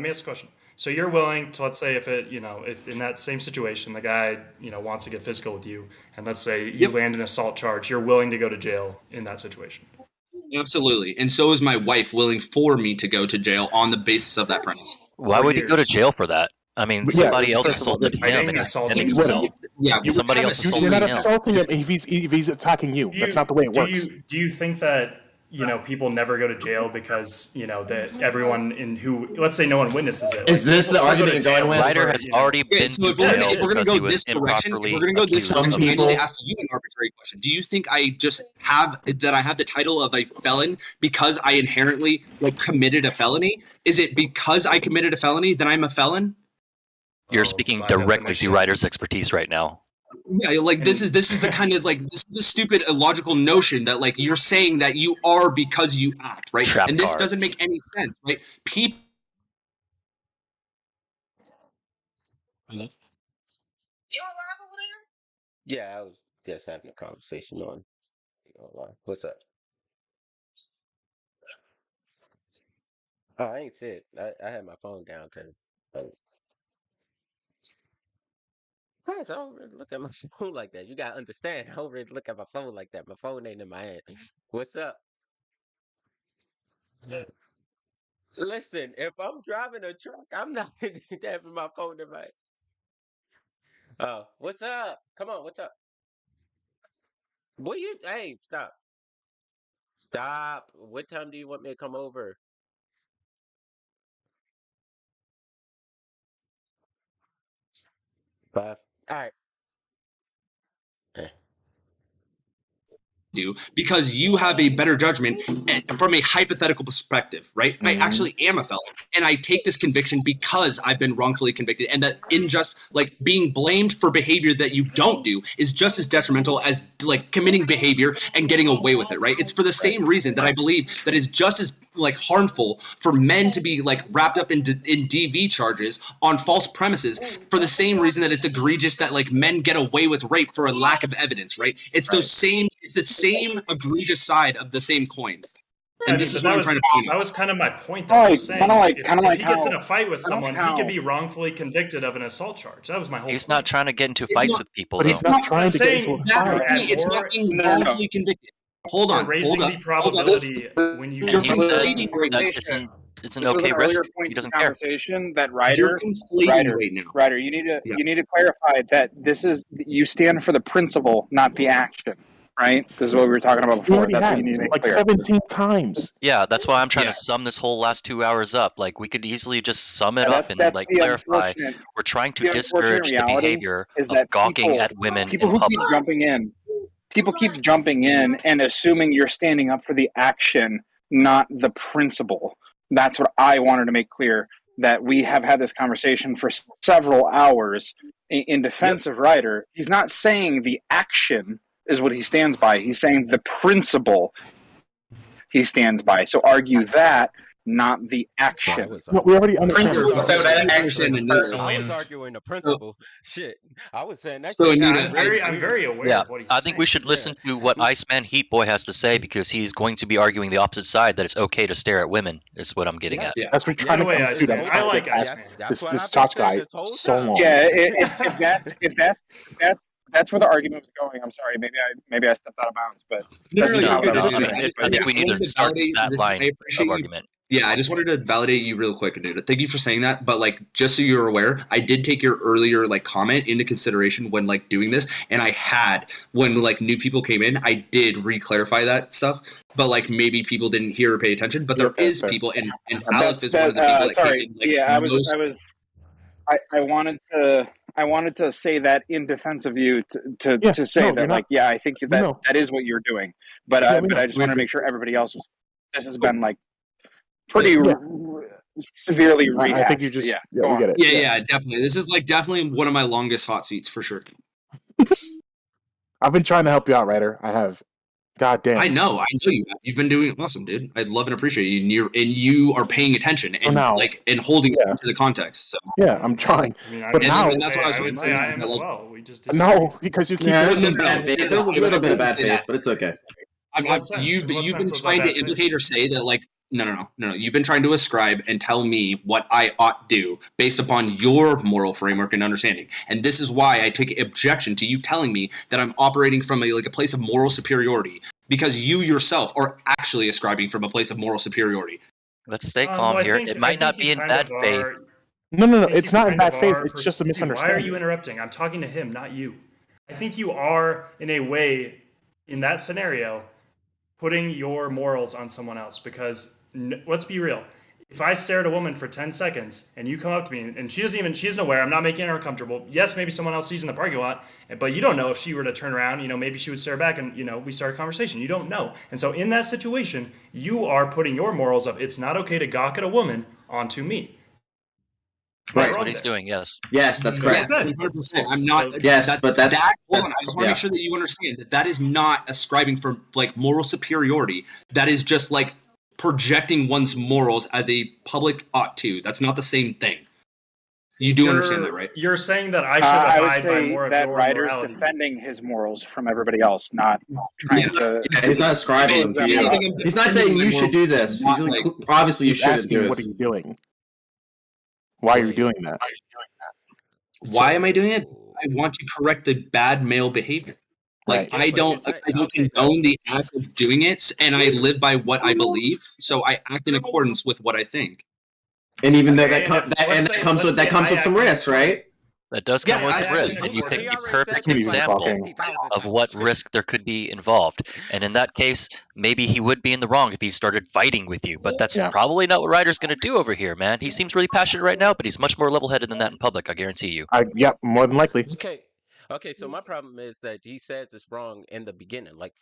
me ask a question. So you're willing to, let's say, if in that same situation the guy wants to get physical with you, and let's say you land an assault charge, you're willing to go to jail in that situation. Absolutely. And so is my wife willing for me to go to jail on the basis of that premise. Why would you go to jail for that? I mean, somebody else assaulted him and he's defending himself. Yeah, somebody else assaulted him. You're not assaulting him if he's attacking you. That's not the way it works. Do you think that people never go to jail because that everyone let's say no one witnesses it? Is this the argument you're going with? Ryder has already been to jail because he was improperly accused. I need to ask you an arbitrary question. Do you think I have the title of a felon because I inherently committed a felony? Is it because I committed a felony that I'm a felon? You're speaking directly to Ryder's expertise right now. Yeah, like this is the kind of like this is the stupid illogical notion that like you're saying that you are because you act, right? Trap and this card. doesn't make any sense, right? People. Hello? Yeah, I was just having a conversation on. What's up? Oh, I ain't said. I had my phone down because guys, I don't really look at my phone like that. You gotta understand. I don't really look at my phone like that. My phone ain't in my hand. What's up? Listen, if I'm driving a truck, I'm not having my phone in my. What's up? Come on, what's up? What you? Hey, stop, stop. What time do you want me to come over? 5. All right. Do because you have a better judgment from a hypothetical perspective, right? I actually am a felon, and I take this conviction because I've been wrongfully convicted, and that like being blamed for behavior that you don't do is just as detrimental as like committing behavior and getting away with it, right? It's for the same reason that I believe that is just as like harmful for men to be like wrapped up in DV charges on false premises for the same reason that it's egregious that like men get away with rape for a lack of evidence, right? It's the same egregious side of the same coin. And this is what I'm trying to point out. That was kind of my point. Though. I was saying, if he gets in a fight with someone, he could be wrongfully convicted of an assault charge. That was my whole. He's not trying to get into fights with people. But he's not trying to get into a fight. It's not being wrongfully convicted. Hold on, raising hold the up. probability when you. It's an okay risk. He doesn't care. Conversation that Ryder, you need to clarify that this is you stand for the principle, not the action. Right? This is what we were talking about before. That's what you need to make like clear. 17 times. Yeah, that's why I'm trying to sum this whole last 2 hours up. Like we could easily just sum it up and like clarify. We're trying to discourage the behavior of gawking at women in public. Keep jumping in. People keep jumping in and assuming you're standing up for the action, not the principle. That's what I wanted to make clear, that we have had this conversation for several hours in defense of Ryder. He's not saying the action is what he stands by. He's saying the principle he stands by. So argue that, not the action. No, we already understand. I was arguing the principle. Shit, I was saying that. So, I'm very aware of what he's saying. I think we should listen to what Iceman Heat Boy has to say because he's going to be arguing the opposite side that it's okay to stare at women. Is what I'm getting at. That's what we're trying to do. I like Iceman. This Josh guy so long. Yeah, if that's where the argument was going. I'm sorry, maybe I stepped out of bounds, but I think we need to start that line of argument. Yeah, I just wanted to validate you real quick, dude. Thank you for saying that. But like, just so you're aware, I did take your earlier like comment into consideration when like doing this, and I had when like new people came in, I did re-clarify that stuff. But like maybe people didn't hear or pay attention. But there is people, and Aleph is one of the people that came in. Like, I wanted to say that in defense of you to say that like I think that is what you're doing, but I just want to make sure everybody else was. This has been like pretty severely rehashed. I think you just we get it. Yeah, definitely. This is like definitely one of my longest hot seats for sure. I've been trying to help you out, Ryder. I have. God damn. I know you have. You've been doing awesome, dude. I love and appreciate you, and you are paying attention and and holding it to the context. So yeah, I'm trying. But now that's what I would say. I am as well. We just no, because you keep. There's a little bit of bad faith, but it's okay. You've been trying to implicate or say that like no. You've been trying to ascribe and tell me what I ought do based upon your moral framework and understanding. And this is why I take objection to you telling me that I'm operating from a place of moral superiority, because you yourself are actually ascribing from a place of moral superiority. Let's stay calm here. It might not be in bad faith. No. It's not in bad faith. It's just a misunderstanding. Why are you interrupting? I'm talking to him, not you. I think you are, in a way, in that scenario, putting your morals on someone else because let's be real. If I stare at a woman for 10 seconds and you come up to me and she isn't aware, I'm not making her uncomfortable. Yes, maybe someone else sees in the parking lot, but you don't know if she were to turn around, maybe she would stare back and, we start a conversation. You don't know. And so in that situation, you are putting your morals of it's not okay to gawk at a woman onto me. That's what he's doing. Yes. Yes, that's correct. Yeah, 100%. I'm not. Yes, but that's hold on. I just want to make sure that you understand that is not ascribing for like moral superiority. That is just like projecting one's morals as a public ought to. That's not the same thing. You do understand that, right? You're saying that I should abide I would by say more of that your Ryder's morality. defending his morals from everybody else, not trying to. Yeah, he's not ascribing to you. He's not saying you should do this. He's like, obviously you He's shouldn't asking do you, what this. are you doing? Why are you doing that? Why am I doing it? I want to correct the bad male behavior. Like Right. I don't condone the act of doing it, and I live by what I believe. So I act in accordance with what I think. And even that comes with some risk, right? That does come with risk, and you picked the perfect example of what risk there could be involved. And in that case, maybe he would be in the wrong if he started fighting with you. But that's probably not what Ryder's going to do over here, man. He seems really passionate right now, but he's much more level-headed than that in public, I guarantee you. Yeah, more than likely. Okay, so my problem is that he says it's wrong in the beginning. Like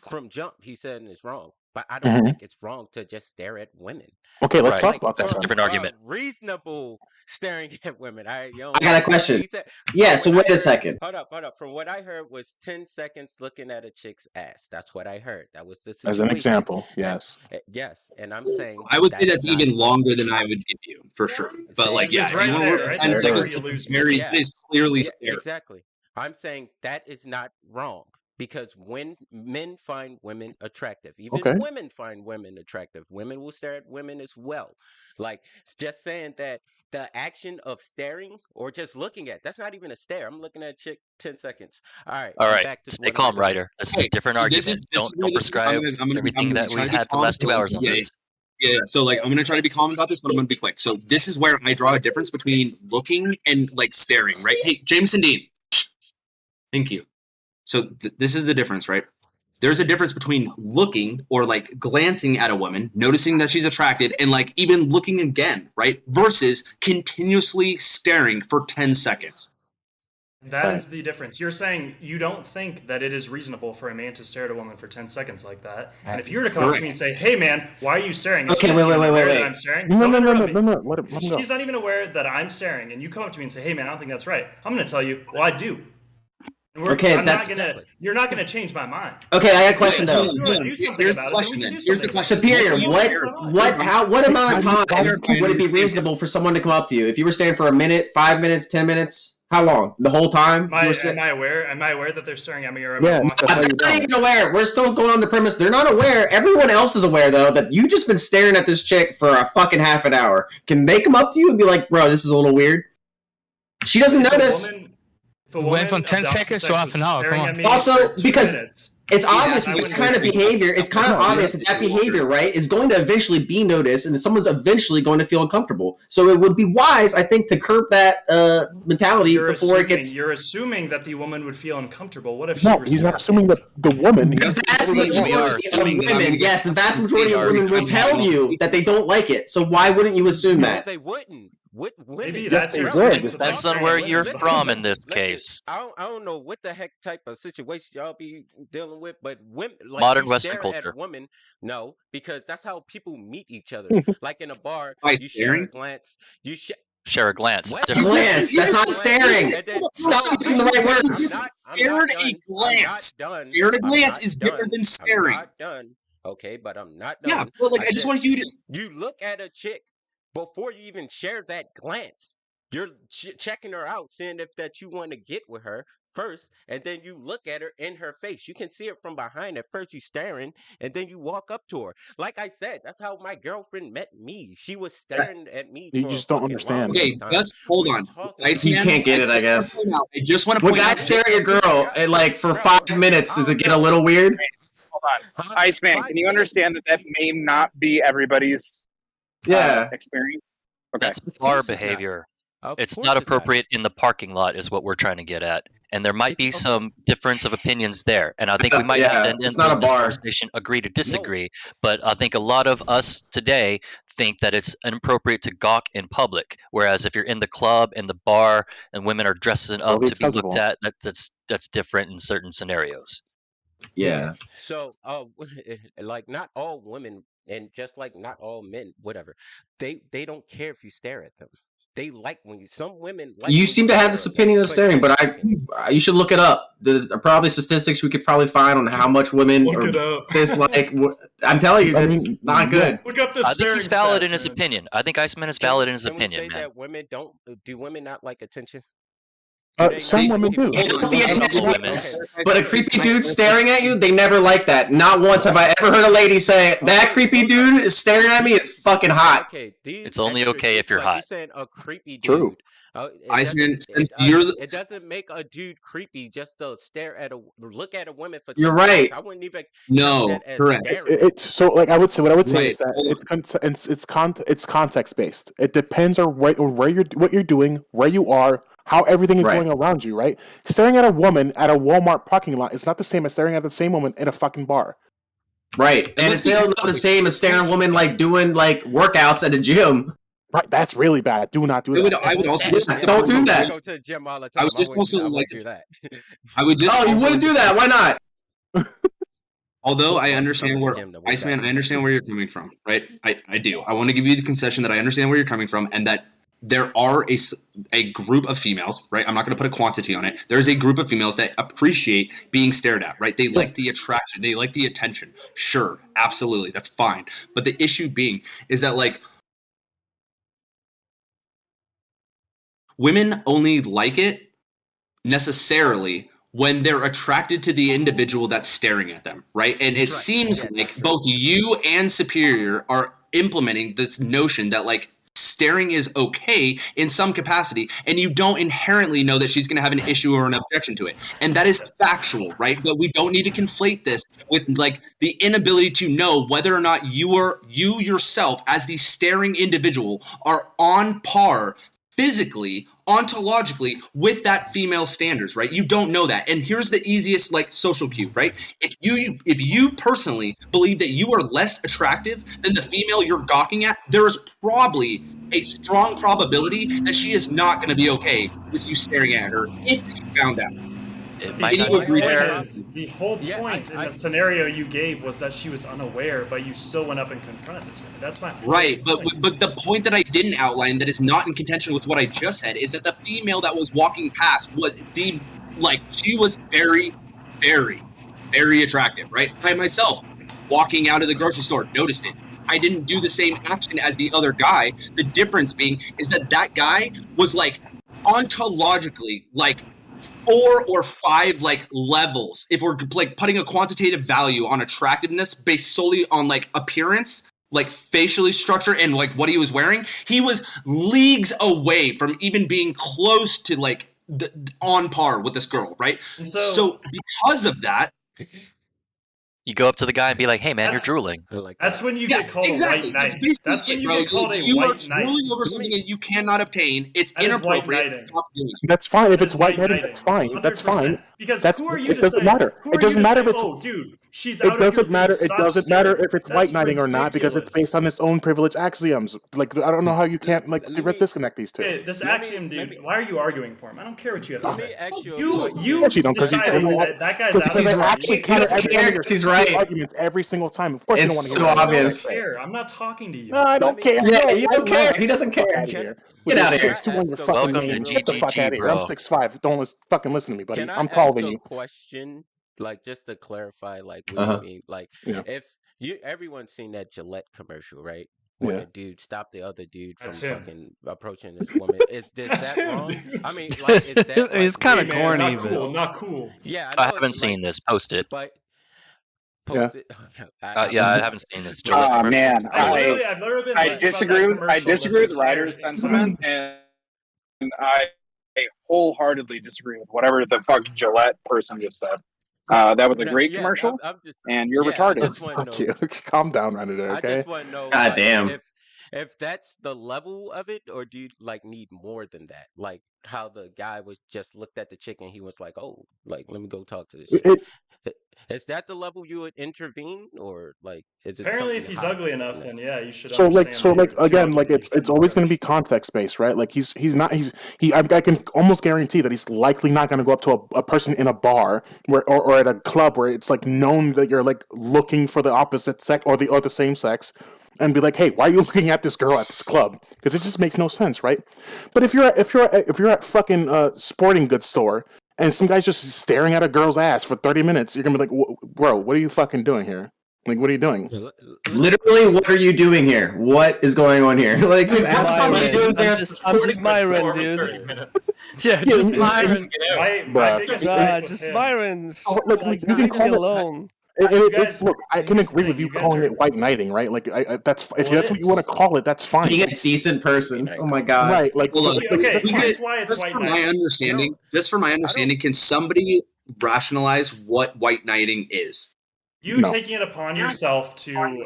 from jump, he said it's wrong. But I don't think it's wrong to just stare at women. Okay, let's talk about that. That's a different argument. Reasonable staring at women. I got a question. Yeah, so wait a second. Hold up. From what I heard was 10 seconds looking at a chick's ass. That's what I heard. That was the situation. As an example, yes. Yes, and I'm saying I would say that's even longer than I would give you for sure. But like, yeah, right there, 10 seconds. It is clearly stare. Exactly. I'm saying that is not wrong because when men find women attractive, even women find women attractive, women will stare at women as well. Like it's just saying that the action of staring or just looking at, that's not even a stare. I'm looking at a chick 10 seconds. All right. Back to stay calm, Ryder. This is a different argument. Don't prescribe everything that we had the last 2 hours on this. Yeah, so like I'm gonna try to be calm about this, but I'm gonna be quick. So this is where I draw a difference between looking and like staring, right? Hey, Jameson Dean. Thank you. So this is the difference, right? There's a difference between looking or like glancing at a woman, noticing that she's attracted, and like even looking again, right? Versus continuously staring for 10 seconds. That is the difference. You're saying you don't think that it is reasonable for a man to stare at a woman for 10 seconds like that. And if you were to come up to me and say, "Hey, man, why are you staring?" And okay, wait. I'm staring. No. She's not even aware that I'm staring, and you come up to me and say, "Hey, man, I don't think that's right." I'm going to tell you, "Well, I do." You're not gonna change my mind. Okay, I got a question though. Here's the question then. Superior, what amount of time would it be reasonable for someone to come up to you? If you were staring for a minute, 5 minutes, 10 minutes, how long? The whole time? Am I aware that they're staring at me? Or they're not even aware. We're still going on the premise. They're not aware. Everyone else is aware though that you just been staring at this chick for a fucking half an hour. Can they come up to you and be like, "Bro, this is a little weird"? She doesn't notice. Went from 10 seconds to half an hour. Come on. Also, because it's obvious that kind of behavior, it's kind of obvious that behavior, right, is going to eventually be noticed and someone's eventually going to feel uncomfortable. So it would be wise, I think, to curb that mentality before it gets... You're assuming that the woman would feel uncomfortable. What if she... No, he's not assuming that the woman... The vast majority of women, yes, the vast majority of women will tell you that they don't like it. So why wouldn't you assume that? They wouldn't. Maybe that's your depends on where you're from in this case. I don't know what the heck type of situation y'all be dealing with, but women like modern Western culture. At women, no, because that's how people meet each other. Like in a bar, you share a glance. You share a glance. It's different. Glance. That's not staring. Stop using the right words. Shared a glance. Shared a glance is different than staring. I'm not done. Okay, but I'm not done. Yeah, but like I just want you to. You look at a chick. Before you even share that glance, you're checking her out, seeing if that you want to get with her first, and then you look at her in her face. You can see it from behind. At first, you staring, and then you walk up to her. Like I said, that's how my girlfriend met me. She was staring at me. You just don't understand. Okay, just hold on. You can't get it, I guess. I just want to. When guys stare at your girl, and like for 5 minutes, does it get a little weird? Hold on, Iceman. Can you understand that may not be everybody's? Experience. Okay. That's bar behavior. It's not appropriate in the parking lot is what we're trying to get at. And there might be some difference of opinions there. And I think we might have to end this conversation, agree to disagree. But I think a lot of us today think that it's inappropriate to gawk in public. Whereas if you're in the club, in the bar, and women are dressing up to be looked at, that's different in certain scenarios. Yeah. So, like not all women, and just like not all men, whatever, they don't care if you stare at them. they like when some women like. You seem to have this opinion of staring, but you should look it up. There's probably statistics we could probably find on how much women dislike. I'm telling you, it's not good. Look up the I think he's valid stats, in his man. opinion. I think Iceman is valid in his Can we opinion, say man. that women don't? Do women not like attention? Some women do. The attention, but a creepy dude staring at you, they never like that. Not once have I ever heard a lady say, that creepy dude is staring at me is fucking hot. Okay, It's only okay if you're like hot. You're saying a creepy dude. True. Iceman, It doesn't make a dude creepy just to look at a woman for 10 You're minutes. right. I wouldn't even No, count that as correct. staring. So like I would say, what I would say Right. is that it's context based. It depends on what you're doing, where you are, how everything is going around you. Right? Staring at a woman at a Walmart parking lot is not the same as staring at the same woman in a fucking bar. Right, and it's still not the same as staring at a woman like doing like workouts at a gym. Right, that's really bad. Do not do that. I would also just don't do that. I go to the gym all the time. I would just also like do that. I would just. Oh, you also wouldn't do that? Why not? Although I understand where Iceman, I understand where you're coming from, right? I do. I want to give you the concession that I understand where you're coming from, and that there are a group of females, right? I'm not going to put a quantity on it. There's a group of females that appreciate being stared at, right? They like the attraction, they like the attention. Sure, absolutely, that's fine. But the issue being is that like women only like it necessarily when they're attracted to the individual that's staring at them, right? And it seems like both you and Superior are implementing this notion that like staring is okay in some capacity, and you don't inherently know that she's going to have an issue or an objection to it. And that is factual, right? But we don't need to conflate this with like the inability to know whether or not you yourself as the staring individual are on par physically, ontologically with that female standards, right? You don't know that. And here's the easiest like social cue, right? If you personally believe that you are less attractive than the female you're gawking at, there is probably a strong probability that she is not going to be okay with you staring at her if she found out. The whole point in the scenario you gave was that she was unaware, but you still went up and confronted this woman. That's my right. But the point that I didn't outline that is not in contention with what I just said is that the female that was walking past was she was very, very, very attractive, right? I myself, walking out of the grocery store, noticed it. I didn't do the same action as the other guy. The difference being is that guy was like ontologically like 4 or 5 like levels. If we're like putting a quantitative value on attractiveness based solely on like appearance, like facially structure and like what he was wearing, he was leagues away from even being close to like on par with this girl, right? So because of that, you go up to the guy and be like, "Hey, man, you're drooling." That's when you get called a white knight. That's when you get called a you are white knight. drooling over something that you cannot obtain. It's inappropriate. Stop doing it. That's fine. If it's white knighting, that's fine. That's fine. Because That's, who are you it to doesn't say? matter. Who are It doesn't you to matter say, if it's. "Oh, dude, she's It out of doesn't your matter. league, It stop doesn't matter staring." if it's That's white knighting or not because it's ridiculous. based on its own privilege axioms. Like I don't know how you can't like disconnect these two. Okay, this axiom, dude. Why are you arguing for him? I don't care what you have to say. Of course you don't, because decided that guy's out of he's your actually league. counter every one of your He's right. arguments every single time. Of course you don't want It's to so hear that. obvious. I don't care. I'm not talking to you. No, I don't care. Yeah, No, you don't I care. love- He doesn't care. Get out of here. Get out of here. 6'2" on your fucking Welcome name. to Get the fuck GGG, out of here. I'm bro. 6'5". Don't fucking listen to me, buddy. Can I I'm ask calling a you. question, like just to clarify, like what you mean? Like Yeah. if everyone's seen that Gillette commercial, right? When Yeah. the dude stopped the other dude from That's him. fucking approaching this woman. Is That's that him, wrong? dude. I mean, like, is that It's like, kind of Hey, man, corny, not but cool. Not cool. Yeah, I know, haven't seen this. Post it. But Yeah. post it. Yeah, I haven't seen this. Gillette commercial. Man, I've literally been I thinking disagree. about that I commercial disagree this with Ryder's entire sentiment, and I wholeheartedly disagree with whatever the fuck Gillette person just said. That was a great commercial, I'm just, and you're I retarded. just want to Fuck know. you. Calm down, Renator, I okay? just want to know, God like, damn. if that's the level of it, or do you like need more than that? Like how the guy was just looked at the chick and he was like, "Oh, like let me go talk to this chick." Is that the level you would intervene, or like is it Apparently, if something he's higher agaly than enough, that? then yeah, you should. So understand again, the like it's always going to be context based, right? Like I can almost guarantee that he's likely not going to go up to a person in a bar or at a club where it's like known that you're like looking for the opposite sex or the same sex, and be like, "Hey, why are you looking at this girl at this club?" Because it just makes no sense, right? But if you're at fucking sporting goods store and some guy's just staring at a girl's ass for 30 minutes, you're gonna be like, "Bro, what are you fucking doing here? Like, what are you doing?" Literally, what are you doing here? What is going on here? Like, just ask Myron. what you doing there. I'm just Myron, dude. Yeah, Yeah, just you- Myron. Bruh. Just Myron. Look, Like, you can leave me call it. alone. Look, I can agree with you calling it white knighting, right? Like, that's if that's what you want to call it, that's fine. Being a decent person. Oh my god. Right, like, Well, look, Okay, we here's get- why it's just white for knight. my understanding, can somebody rationalize what white knighting is? You taking it upon yourself to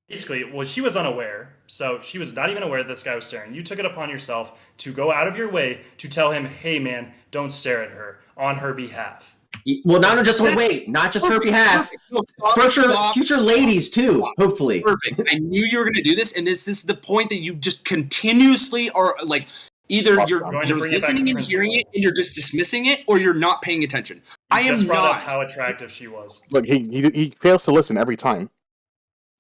basically, well, she was unaware, so she was not even aware that this guy was staring. You took it upon yourself to go out of your way to tell him, "Hey, man, don't stare at her," on her behalf. Well, not just not just her behalf. Future ladies too. Hopefully. Perfect. I knew you were going to do this, and this is the point that you just continuously are like. Either you're listening and hearing it, and you're just dismissing it, or you're not paying attention. I am Just brought up not. how attractive she was. Look, he fails to listen every time.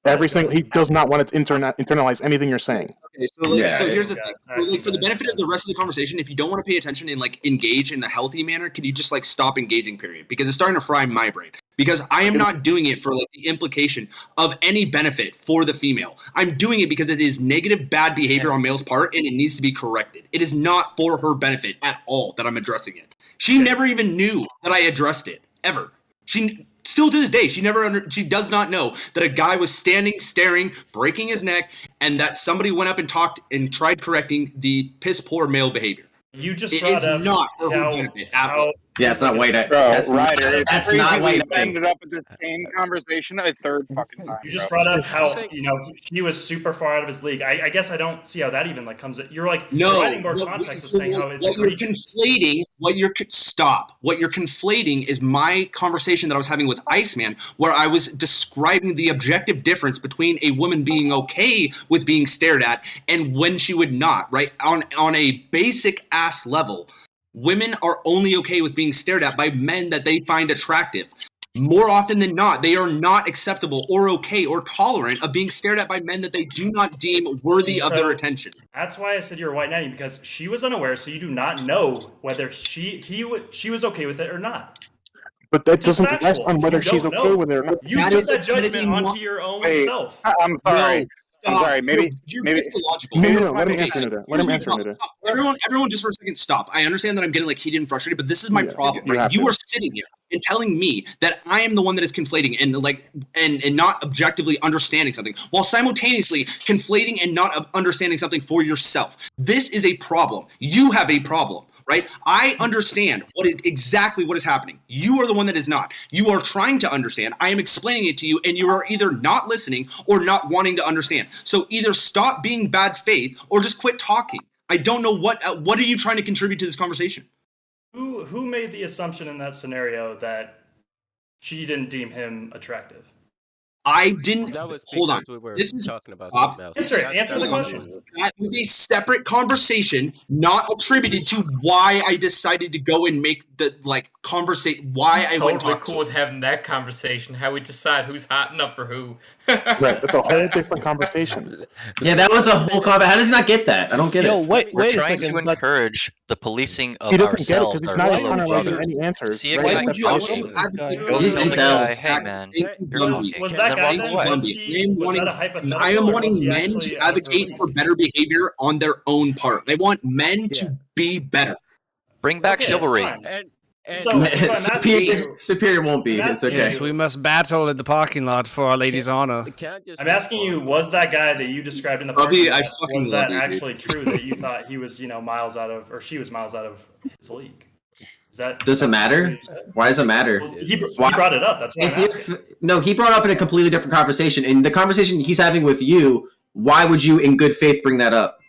Every single he does not want to internalize anything you're saying. Okay, so here's the thing. So, like, for the benefit of the rest of the conversation, if you don't want to pay attention and like engage in a healthy manner, could you just like stop engaging? Period. Because it's starting to fry my brain. Because I am not doing it for like the implication of any benefit for the female. I'm doing it because it is negative, bad behavior on male's part, and it needs to be corrected. It is not for her benefit at all that I'm addressing it. She never even knew that I addressed it ever. She still to this day, she does not know that a guy was standing, staring, breaking his neck, and that somebody went up and talked and tried correcting the piss poor male behavior. You just It brought is up not for her benefit at all. Yeah, it's not white knight. Bro, That's Ryder, it's that's crazy not white we knight. ended up with this same conversation a third fucking time. You just bro. brought up how he was super far out of his league. I guess I don't see how that even like comes. You're like No, providing more context of saying how it's what you're egregious. conflating, what you're conflating is my conversation that I was having with Iceman, where I was describing the objective difference between a woman being okay with being stared at and when she would not, right? On a basic ass level, women are only okay with being stared at by men that they find attractive. More often than not, they are not acceptable or okay or tolerant of being stared at by men that they do not deem worthy of their attention. That's why I said you're white knighting, because she was unaware, so you do not know whether she was okay with it or not. But that doesn't rest on whether she's okay with it or not. You took that judgment onto your own self. I'm sorry. I'm sorry. Maybe. It's illogical. No, let him answer it. Let him answer it. Everyone, just for a second, stop. I understand that I'm getting like heated and frustrated, but this is my problem. Right? You are sitting here and telling me that I am the one that is conflating and like and not objectively understanding something, while simultaneously conflating and not understanding something for yourself. This is a problem. You have a problem. Right? I understand exactly what is happening. You are the one that is not. You are trying to understand. I am explaining it to you, and you are either not listening or not wanting to understand. So either stop being bad faith or just quit talking. I don't know what are you trying to contribute to this conversation? Who made the assumption in that scenario that she didn't deem him attractive? I didn't. Hold on. This is talking about Answer the question. That was a separate conversation, not attributed to why I decided to go and make the conversation. Why I went. Totally cool with having that conversation. How we decide who's hot enough for who. Right, that's a whole different conversation. Yeah, that was a whole conversation. How does he not get that? I don't get it. We're trying to encourage the policing of He doesn't ourselves. get it because he's not internalizing any answers. See a right? guy That's coaching. the He's issue. hey man, you're Was that guy then? I am wanting men to advocate for better behavior on their own part. I want men to be better. Bring back chivalry. Superior won't be. It's okay. Yes, we must battle in the parking lot for Our Lady's honor. I'm asking you, was that guy that you described in the parking lot, was that actually true that you thought he was, miles out of, or she was miles out of his league? Does it matter? Why does it matter? Well, he brought it up. That's why I'm asking. No, he brought up in a completely different conversation. In the conversation he's having with you, why would you, in good faith, bring that up?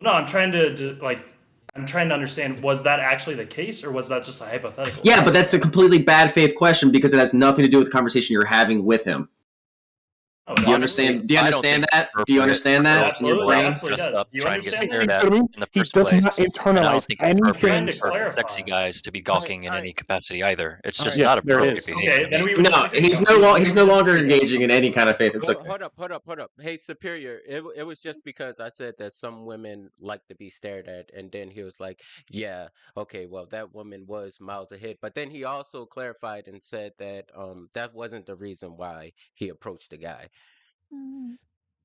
No, I'm trying to understand, was that actually the case, or was that just a hypothetical? Yeah, but that's a completely bad faith question because it has nothing to do with the conversation you're having with him. Do you understand? Do you understand that? Do you understand that? Absolutely, Dressed does. up, Do you trying to get understand stared that? at in the He first does place. not And I don't internalize think it's appropriate anything. for sexy guys to be gawking in any capacity either. It's just Yeah, not there it appropriate is. behavior. Okay, to then me. we No, he's no longer engaging in any kind of faith. It's okay. Hold up. Hey, Superior, it was just because I said that some women like to be stared at, and then he was like, yeah, okay, well, that woman was miles ahead. But then he also clarified and said that that wasn't the reason why he approached the guy.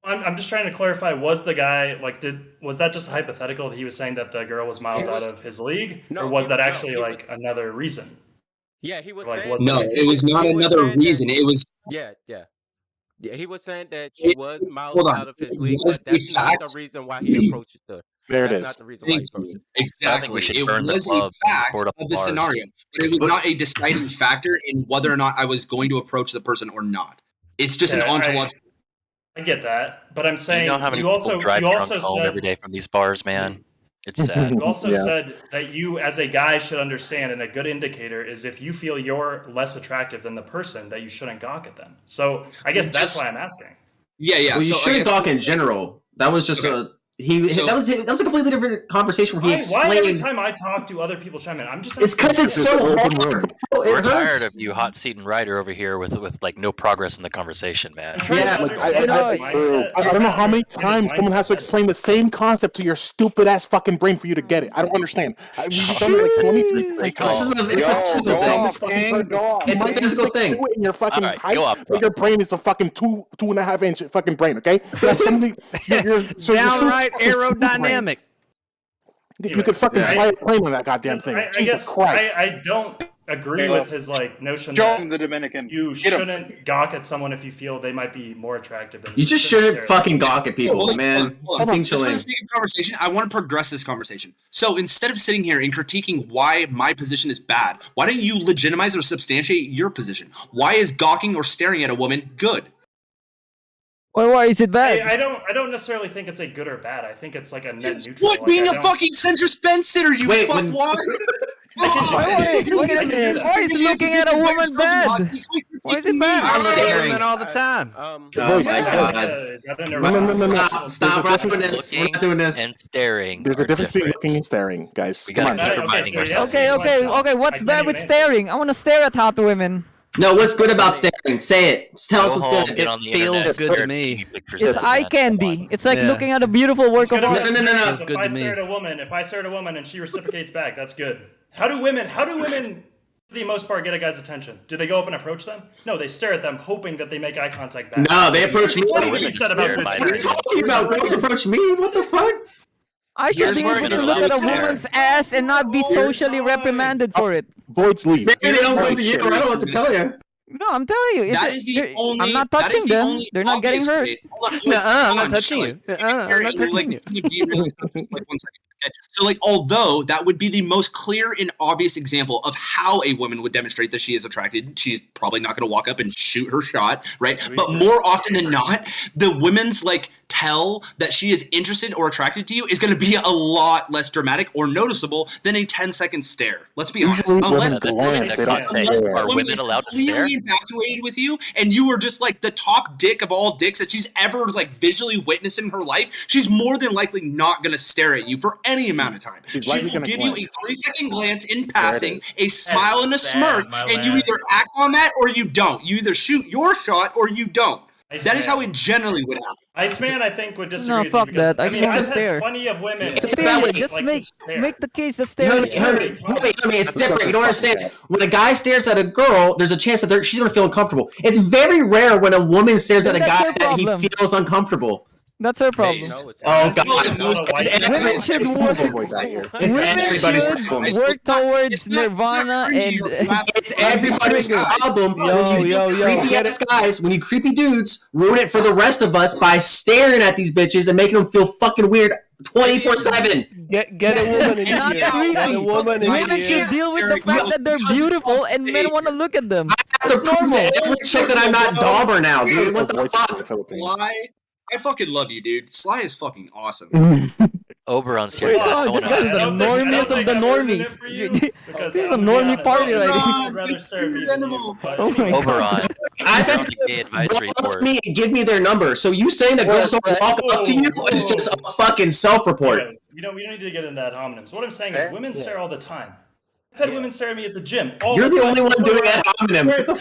I'm just trying to clarify. Was the guy was that just hypothetical that he was saying that the girl was miles out of his league, or was that actually another reason? Yeah, he was Like, saying No, that it was not another reason. It was yeah. He was saying that she was miles hold on. out of his It league, was but that's a not the fact. reason why he approached her. There it That's is. not the reason why he approached her. Exactly. should It burn the was club, a fact board up of the the bars. scenario, but it was not a deciding factor in whether or not I was going to approach the person or not. It's just an Okay, ontological. I get that, but I'm Do saying you know how many you people also drive you drunk also home said every day from these bars, man? It's sad. you also Yeah. said that you, as a guy, should understand, and a good indicator is if you feel you're less attractive than the person, that you shouldn't gawk at them. So I guess that's why I'm asking. Yeah. Well, you So shouldn't talk in general. That was just Okay. that was a completely different conversation where he Why every explained. time I talk to other people chime in? I'm just It's because it's so hard. We're It tired hurts. of you hot seat and Ryder over here with like no progress in the conversation, man. Yeah, Like, I don't know how many times someone has to explain the same concept to your stupid ass fucking brain for you to get it. I don't understand. We've done it like 23 times. It's a physical thing. It's a physical thing. In your fucking All right, height, go up, but your brain is a fucking 2.5 inch fucking brain. Okay, that's something. Downright aerodynamic. You could fucking fly a plane on that goddamn thing. I Jesus guess Christ! I don't agree with his notion Show that him the Dominican. you Get him. shouldn't gawk at someone if you feel they might be more attractive than You just shouldn't shouldn't stare fucking gawk at people, man. Fucking Just for chilling. the sake of conversation, I want to progress this conversation. So instead of sitting here and critiquing why my position is bad, why don't you legitimize or substantiate your position? Why is gawking or staring at a woman good? Well, why is it bad? I don't necessarily think it's a good or bad. I think it's like a net neutral. What, being a fucking centrist fence sitter, you Wait, fuckwad? Wait a minute. Why is looking at a woman bad? Why is it bad? I look at women all the time. Oh my god. Is that an No. Stop. We're not doing this. We're not doing this. And staring. There's a are difference between different. looking and staring, guys. We Come gotta on. keep reminding ourselves. Okay. What's bad with staring? I want to stare at hot women. No, what's good about staring? Say it. Tell us Go what's home, good. get on the feels internet, good stare to at me. bikini pictures It's of eye men. candy. It's like Yeah. looking at a beautiful work of good art. about No. staring Feels is good if I to me. stare at a woman, if I stare at a woman and she reciprocates back, that's good. How do women, for the most part, get a guy's attention? Do they go up and approach them? No, they stare at them, hoping that they make eye contact back. No, they approach me. What What you said about good are you staring? talking about? Girls approach me? What the fuck? I should Here's be where able it's to look at a allowed to woman's ass and not be socially reprimanded for it. Voids leave. Maybe they don't come to you. I don't know what to tell you. No, I'm telling you. That is the only. I'm not that is touching the them. only They're not getting obvious hurt. way- Hold on, Nuh-uh, I'm hold not on, touching just you. like- I'm not you're, touching like, you. derailing stuff, just like 1 second. Okay. So, like, although that would be the most clear and obvious example of how a woman would demonstrate that she is attracted, she's probably not going to walk up and shoot her shot, right? But more often than not, the women's tell that she is interested or attracted to you is going to be a lot less dramatic or noticeable than a 10-second stare. Let's be honest. Usually Unless women This glance, is they a don't context. stare. Are woman women is allowed to stare? completely infatuated with you, and you are just like the top dick of all dicks that she's ever visually witnessed in her life, she's more than likely not going to stare at you for any amount of time. She's She likely will gonna give you a glance. 3-second glance in passing, a smile and a That's smirk, sad, my and you lad. either act on that or you don't. You either shoot your shot or you don't. That is how it generally would happen. Iceman, I think, would disagree No, with fuck you because, that. I I mean, just want I've to had stare. plenty of women. It's that way. Just like make to stare. make the case that staring is Honey, it's different. You don't understand. When a guy stares at a girl, there's a chance that she's going to feel uncomfortable. It's very rare when a woman stares at a Then that's guy her that he problem. feels uncomfortable. That's her problem. Oh That's god, not a white it's man. Women should everybody's work. voids out here. It's Women everybody's should problem. work towards It's not nirvana cringy and. or classic. It's everybody's problem. Yo, when you yo, yo, creepy get ass guys, when you creepy dudes ruin it for the rest of us by staring at these bitches and making them feel fucking weird 24/7. Get a woman in Not here. Get a creepy. woman in Women here. should deal with the fact that they're beautiful and men want to look at them. I have to prove to every chick that I'm not dauber now, dude. What the fuck? Sly, I fucking love you, dude. Sly is fucking awesome. Oberon's here. This guy's the normiest of the normies. This is a normie party right here. I'd rather Sarah be than you. But Oh my Oberon. I've You're had on the gay advisory girls board. me and give me their number. So you saying that girls don't walk up to you is just a fucking self-report. Anyways, we don't need to get into ad hominem. So what I'm saying is women stare all the time. I've had women stare at me at the gym. You're the only one doing ad hominems. Where What the it's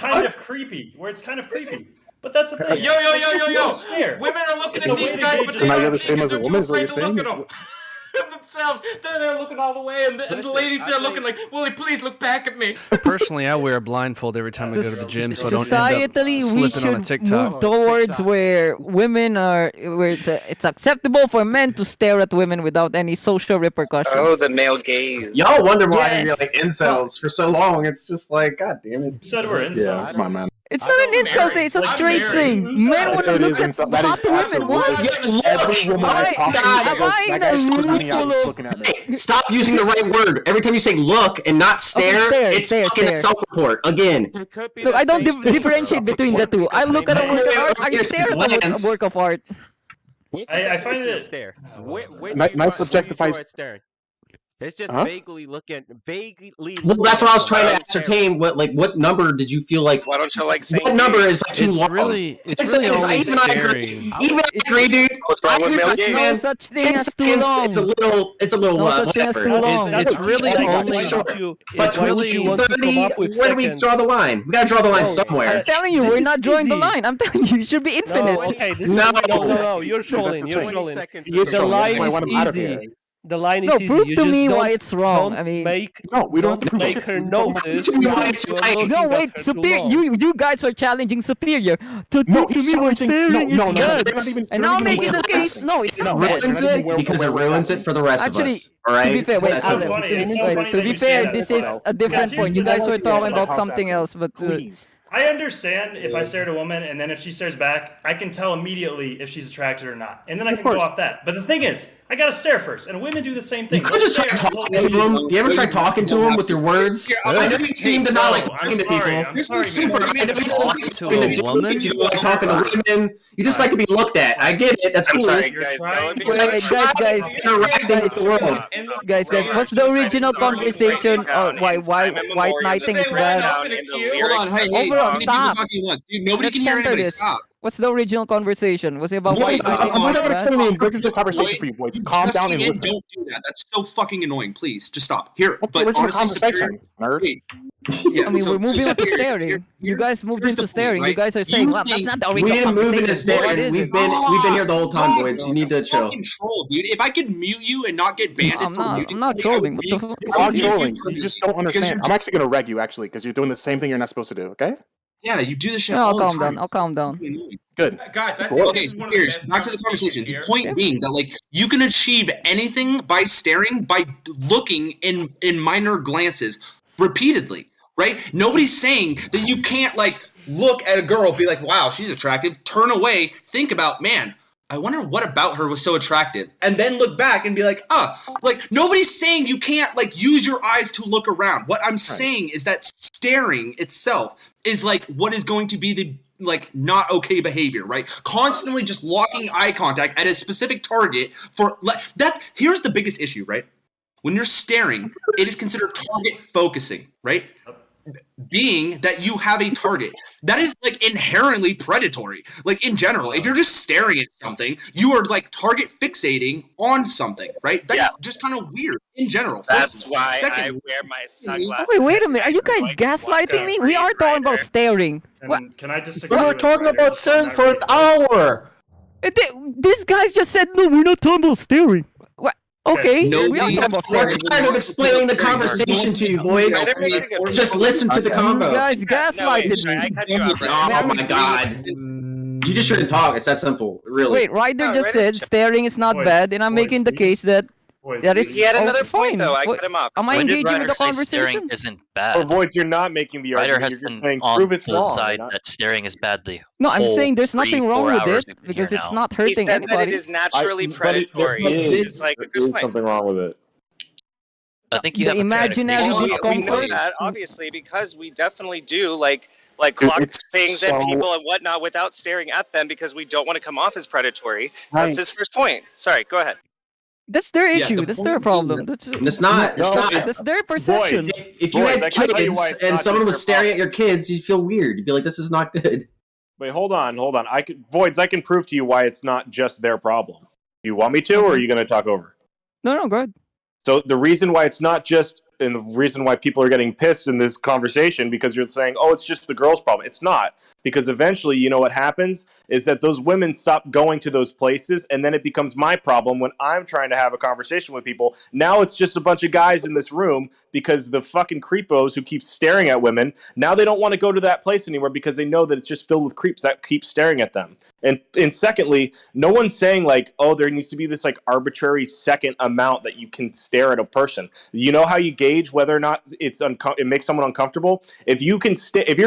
kind of creepy. But that's the thing. Yo. Stare. Women are looking It's at a these way guys, to but gauge they So now you're don't the see same because as a they're too woman, is what afraid you're to look saying? at them. Themselves. They're there looking all the way, and the ladies there looking like, Willie, please look back at me. Personally, I wear a blindfold every time I go to the gym, so I don't end Societally, up we slipping on a should TikTok. move towards where women are, where it's acceptable for men to stare at women without any social repercussions. Oh, the male gaze. Y'all wonder why you're Yes. like incels for so long. It's just like, god damn it. You said we're incels. Yeah, come on, man. It's not an insult thing, it's a Like, straight married. thing. Who's Men that? want to It look is at insult. That is hot women. absolutely What? every woman I talk to, that guy's looking at me, looking at me. Hey, stop using the right word. Every time you say look and not stare, it's fucking a self-report. Again. Look, I don't differentiate between the two. I look at a work of art, I stare at a work of art. I find it. Stare. Nice objectified. It's just Huh? vaguely. Well, that's what I was trying to ascertain. What number did you feel like? Why don't you like saying What number is like too It's long? really only even I agree. staring. Even I agree, dude. What's wrong with male I gaze? agree, man. No such thing 10 as too seconds, long. It's a little. No such thing as whatever. too long. It's really But only. It's 20, really. 30, where do we draw the line? We gotta draw the line somewhere. I'm telling you, we're not drawing the line. I'm telling you, it should be infinite. No, okay, this No. is, no, you're trolling. You're trolling. The line is easy. The line is No, easy. prove You to just me why don't- it's wrong. don't I mean, No, we don't have to prove make shit. her We don't have to notice. prove shit. that you're looking no, at wait, her too superior. long. You guys are challenging superior. To No, prove to he's me we're challenging- staring is no, bad. you're not even- And you're now not even making the aware. case. No, it's It not bad. ruins it because it ruins it for the rest of Actually, us. All right. to be fair, wait, That's Alan, simple. funny. It's so wait, funny to that be you say fair, that this as is well. a different Because point. You here's the guys were whole talking thing. about something else, but Please. I understand if I stare at a woman and then if she stares back, I can tell immediately if she's attracted or not. And then I can go off that. But the thing is, I gotta stare first. And women do the same thing. You could just try talking to him. You ever try talking to him with your words? I know you seem to not like talking to people. I'm sorry, Super. man. I know you don't like To talking a to woman? dudes. You don't like talking to women. You just like to be looked at. I get it. That's I'm cool. sorry, You're guys. trying- Let me Wait, guys, Interacting with the world. guys, what's the original conversation? Why white knighting is bad? Hold on, hey, Overall, how many people stop. talking at once? Dude, nobody Let's can hear center anybody. this. Stop. What's the original conversation? Was it about Wait, white knighting? I'm I'm not not gonna explaining the original conversation for you, boys. Calm down and listen. Don't do that. That's so fucking annoying. Please, just stop. Here, What's the but original honestly, conversation, nerd? Wait. Yeah, I mean, so- we're moving so into here- staring. You guys moved here's into the point, staring. You right? guys are saying, You well, that's think- not the We original didn't move conversation. into What staring. is We've it? been here the whole time, boys. You need to chill. Fucking troll, dude. If I could mute you and not get banned I'm for not. muting I'm not somebody, I would trolling. What the fuck? You're not mute you trolling. You permanently just don't because understand. you're- I'm actually gonna reg you actually because you're doing the same thing you're not supposed to do. Okay? Yeah, you do this shit No, all I'll the calm time. down. I'll calm down. Good. Guys, I think Cool. Okay, this is so one of the here's best back to the conversation. The point Yeah. being that like you can achieve anything by staring, by looking in minor glances repeatedly, right? Nobody's saying that you can't like look at a girl, be like, wow, she's attractive, turn away, think about, man, I wonder what about her was so attractive, and then look back and be like, like nobody's saying you can't like use your eyes to look around. What I'm saying is that staring itself is like what is going to be the like not okay behavior, right? Constantly just locking eye contact at a specific target for that. Here's the biggest issue, right? When you're staring, it is considered target focusing, right? Being that you have a target that is like inherently predatory, like in general. If you're just staring at something, you are like target fixating on something, right? That's just kind of weird in general. That's why I Secondly, wear my sunglasses. Oh, wait a minute. Are you guys gaslighting me? We are talking about staring. What? Can I disagree? We were talking about staring for an hour. These guys just said, no, we're not talking about staring. What? Okay, we are talking about We're staring. trying to explain the conversation to you, boys. Just listen to the combo. You guys gaslighted me. Oh my god. You just shouldn't talk. It's that simple, really. Wait, Ryder just said staring is not bad, and I'm making the case that it's He had another point fine. though. I What- cut him off. Am I When did engaging with Ryder the say conversation? staring isn't bad? For Voids, you're not making the Ryder argument. has You're just been saying on prove it's the wrong. side You're not- that staring is bad the No, I'm whole saying there's nothing 3-4 wrong with hours it we've been because here it's now. not He hurting said that anybody. it is naturally but it predatory. is, Like, there good is point. something wrong with it. I think you The have a imaginary connection. We know discomfort. that obviously because we definitely do like clock It's things so- at people and whatnot without staring at them because we don't want to come off as predatory. Right. That's his first point. Sorry, go ahead. That's their Yeah, issue. the That's their point problem. being- That's It's not. It's not. That's their perception. If you Boys, had I can tell you why kids it's and not someone just was their staring problem. at your kids, you'd feel weird. You'd be like, "This is not good." Wait, hold on. Voids, I can prove to you why it's not just their problem. You want me to, or are you going to talk over? No, go ahead. So the reason why it's not just, and the reason why people are getting pissed in this conversation, because you're saying, oh, it's just the girl's problem. It's not. Because eventually, you know what happens is that those women stop going to those places, and then it becomes my problem when I'm trying to have a conversation with people. Now it's just a bunch of guys in this room because the fucking creepos who keep staring at women, now they don't want to go to that place anymore because they know that it's just filled with creeps that keep staring at them. And secondly, no one's saying like, oh, there needs to be this like arbitrary second amount that you can stare at a person. You know how you gauge whether or not it makes someone uncomfortable? If you can if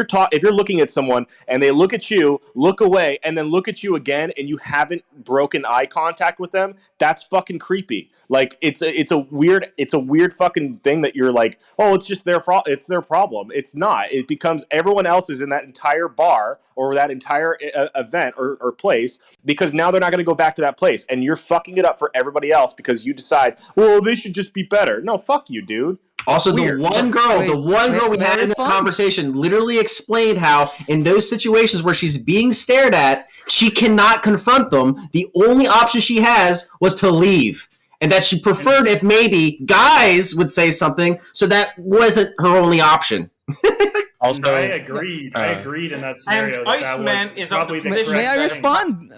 you're looking at someone and they look at you, look away, and then look at you again, and you haven't broken eye contact with them, that's fucking creepy. Like it's a weird fucking thing that you're like, oh, it's just it's their problem. It's not. It becomes everyone else is in that entire bar or that entire event or place, because now they're not going to go back to that place, and you're fucking it up for everybody else because you decide, well, they should just be better. No, fuck you, dude. Also, Weird. the one girl we had in this conversation literally explained how in those situations where she's being stared at, she cannot confront them. The only option she has was to leave. And that she preferred if maybe guys would say something, so that wasn't her only option. Also, I agreed in that scenario. And that Iceman was is of the probably position. May I correct respond?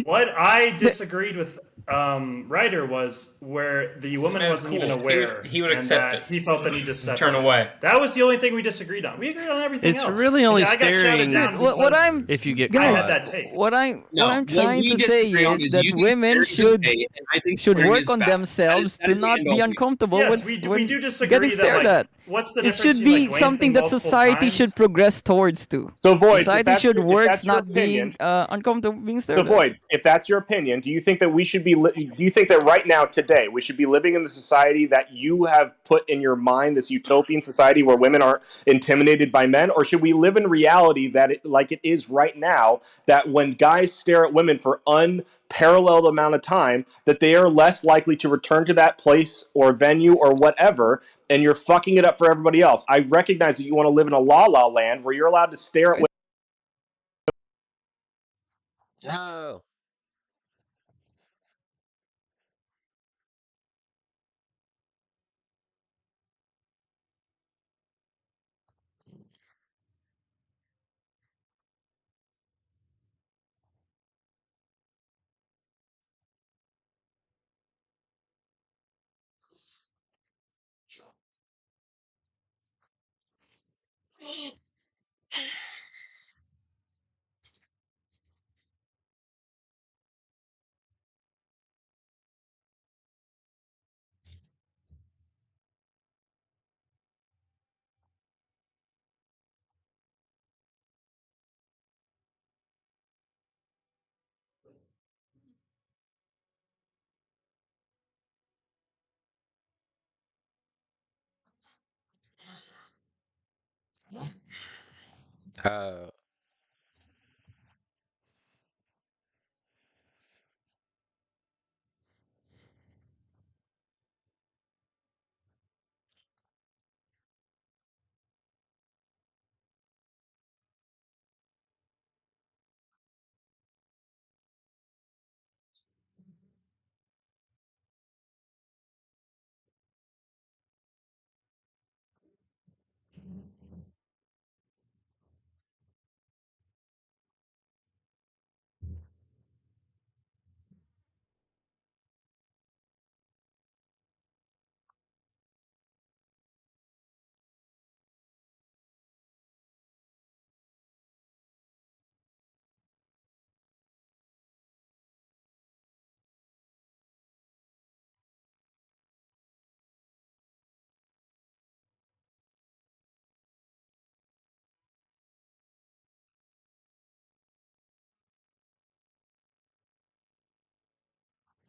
What I disagreed with Ryder was where the woman man is wasn't even cool. aware. He would and accept that it. He felt the need to step Turn in. away. That was the only thing we disagreed on. We agreed on everything It's else. really only I got shouted staring down what I'm if you get guys, caught. that take. what I'm What trying we to say disagree on is is that you think women staring is okay, and I think should staring work is on bad. themselves That to is the not end be all. uncomfortable Yes, when we do disagree getting that, stared like, at. what's the It difference should between, be like, glancing something that multiple society times? should progress towards to. So, Voids, Society should if work that's your not being opinion, uncomfortable being so stared at. Voids, if that's your opinion, do you think that we should be? Do you think that right now, today, we should be living in the society that you have put in your mind, this utopian society where women aren't intimidated by men, or should we live in reality that, like it is right now, that when guys stare at women for unparalleled amount of time, that they are less likely to return to that place or venue or whatever, and you're fucking it up for everybody else? I recognize that you want to live in a la land where you're allowed to stare at women. No. Uh,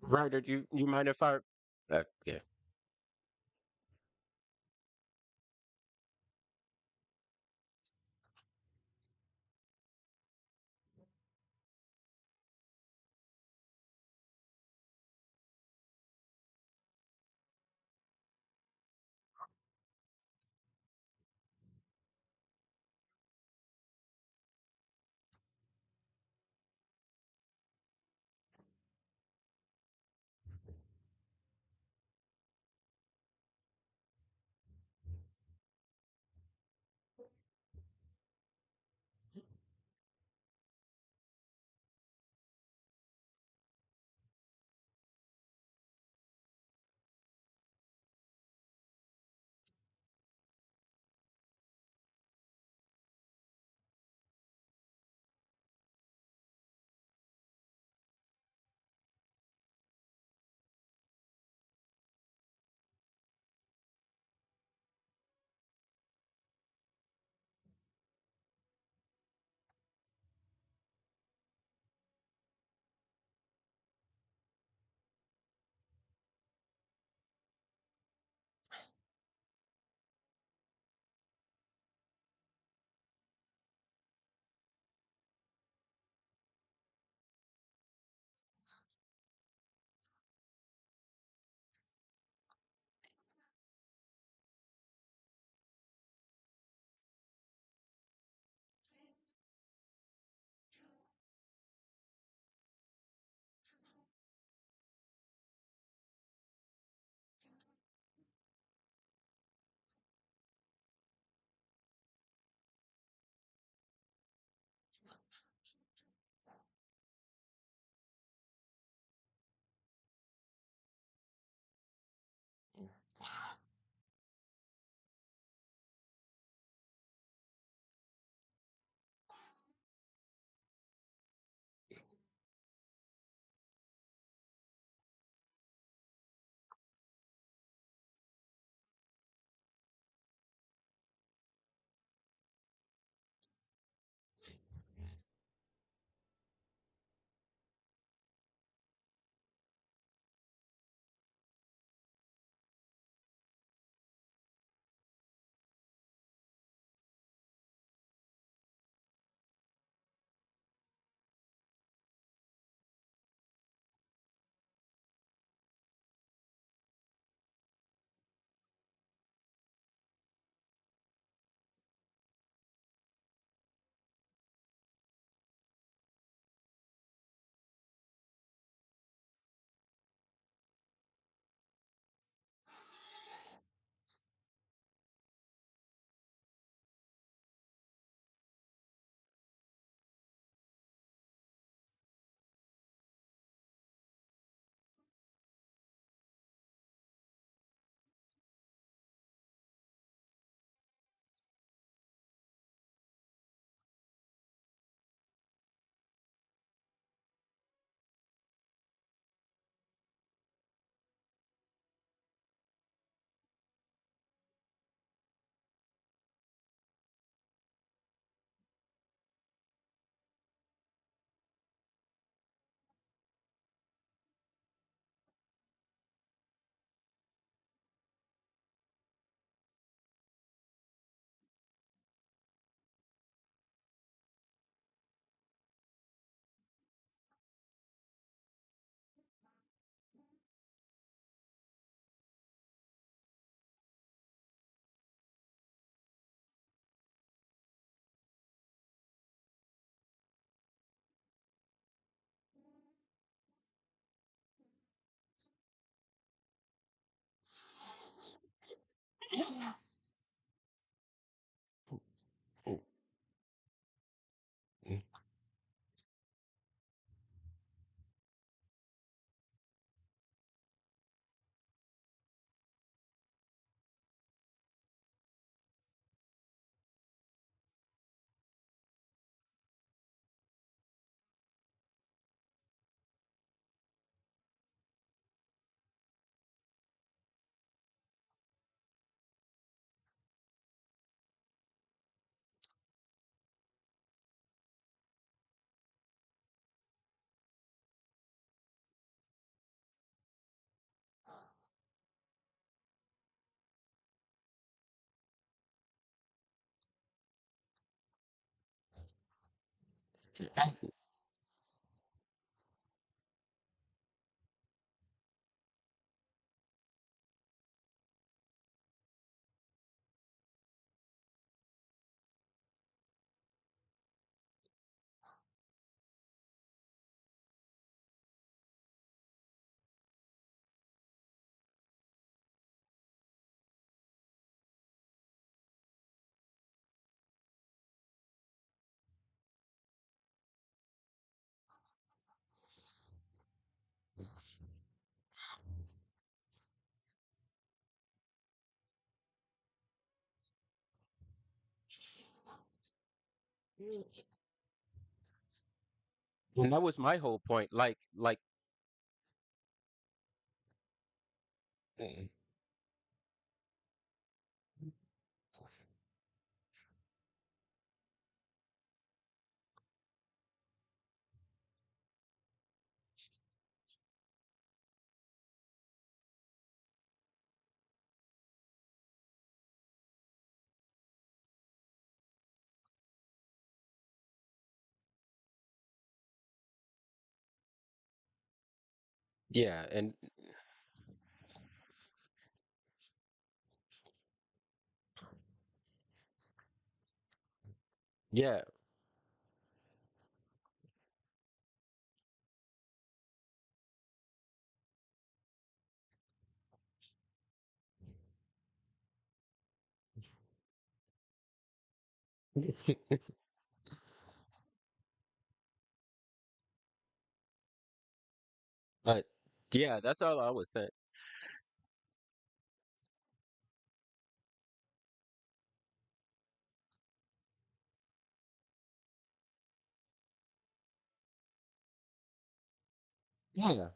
Ryder, do you mind if I? Yeah. And that was my whole point. Mm. Yeah, and yeah. But yeah, that's all I was saying. Yeah.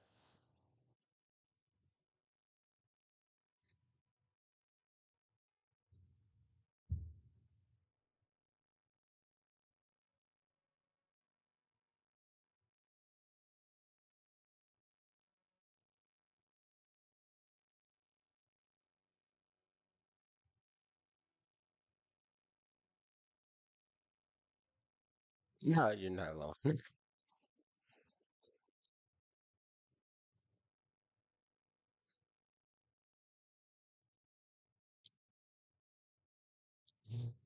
No, you're not alone.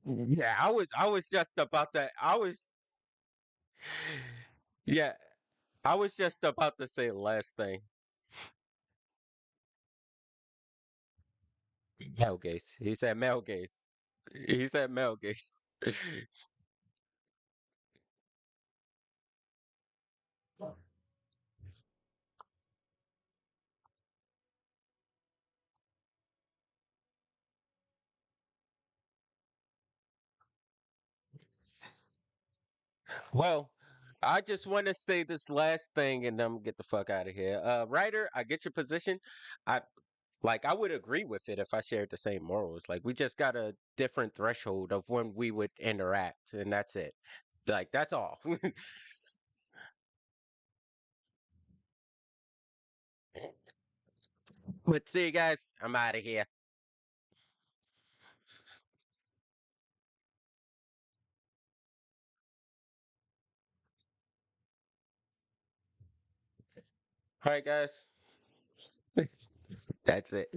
Yeah, I was just about to I was yeah, I was just about to say the last thing. Male gaze. He said male gaze. He said male gaze. Well, I just want to say this last thing and then I'm gonna get the fuck out of here. Ryder, I get your position. I I would agree with it if I shared the same morals. Like we just got a different threshold of when we would interact and that's it. Like that's all. But see you guys, I'm out of here. All right, guys. That's it.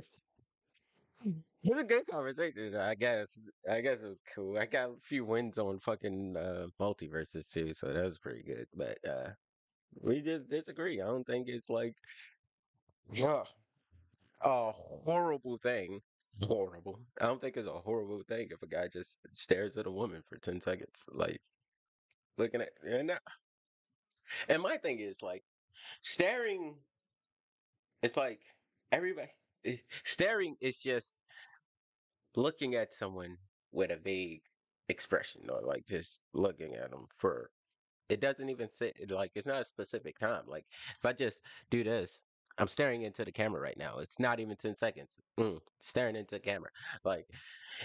It was a good conversation, I guess. I guess it was cool. I got a few wins on fucking multiverses too, so that was pretty good. But we just disagree. I don't think it's like yeah, a horrible thing. horrible. I don't think it's a horrible thing if a guy just stares at a woman for 10 seconds, like looking at and my thing is like staring. It's like everybody staring is just looking at someone with a vague expression or like just looking at them for it doesn't even say like it's not a specific time. Like if I just do this, I'm staring into the camera right now. It's not even 10 seconds. Staring into the camera. Like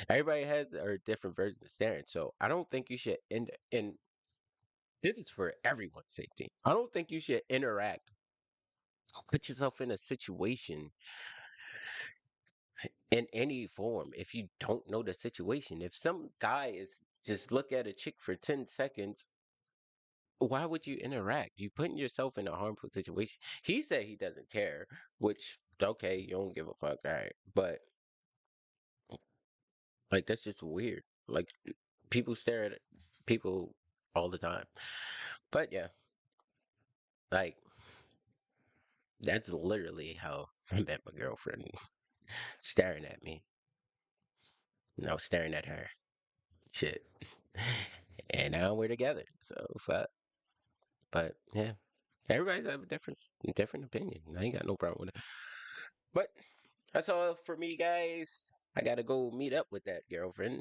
everybody has a different version of staring. So I don't think you should end and this is for everyone's safety. I don't think you should interact, put yourself in a situation in any form if you don't know the situation. If some guy is just look at a chick for 10 seconds, why would you interact? You putting yourself in a harmful situation. He said he doesn't care, which okay, you don't give a fuck, all right. But like that's just weird. Like people stare at people all the time. But yeah, like that's literally how I met my girlfriend. Staring at me. No, staring at her. Shit. And now we're together. So fuck. But yeah. Everybody's have a different opinion. I ain't got no problem with it. But that's all for me, guys. I gotta go meet up with that girlfriend.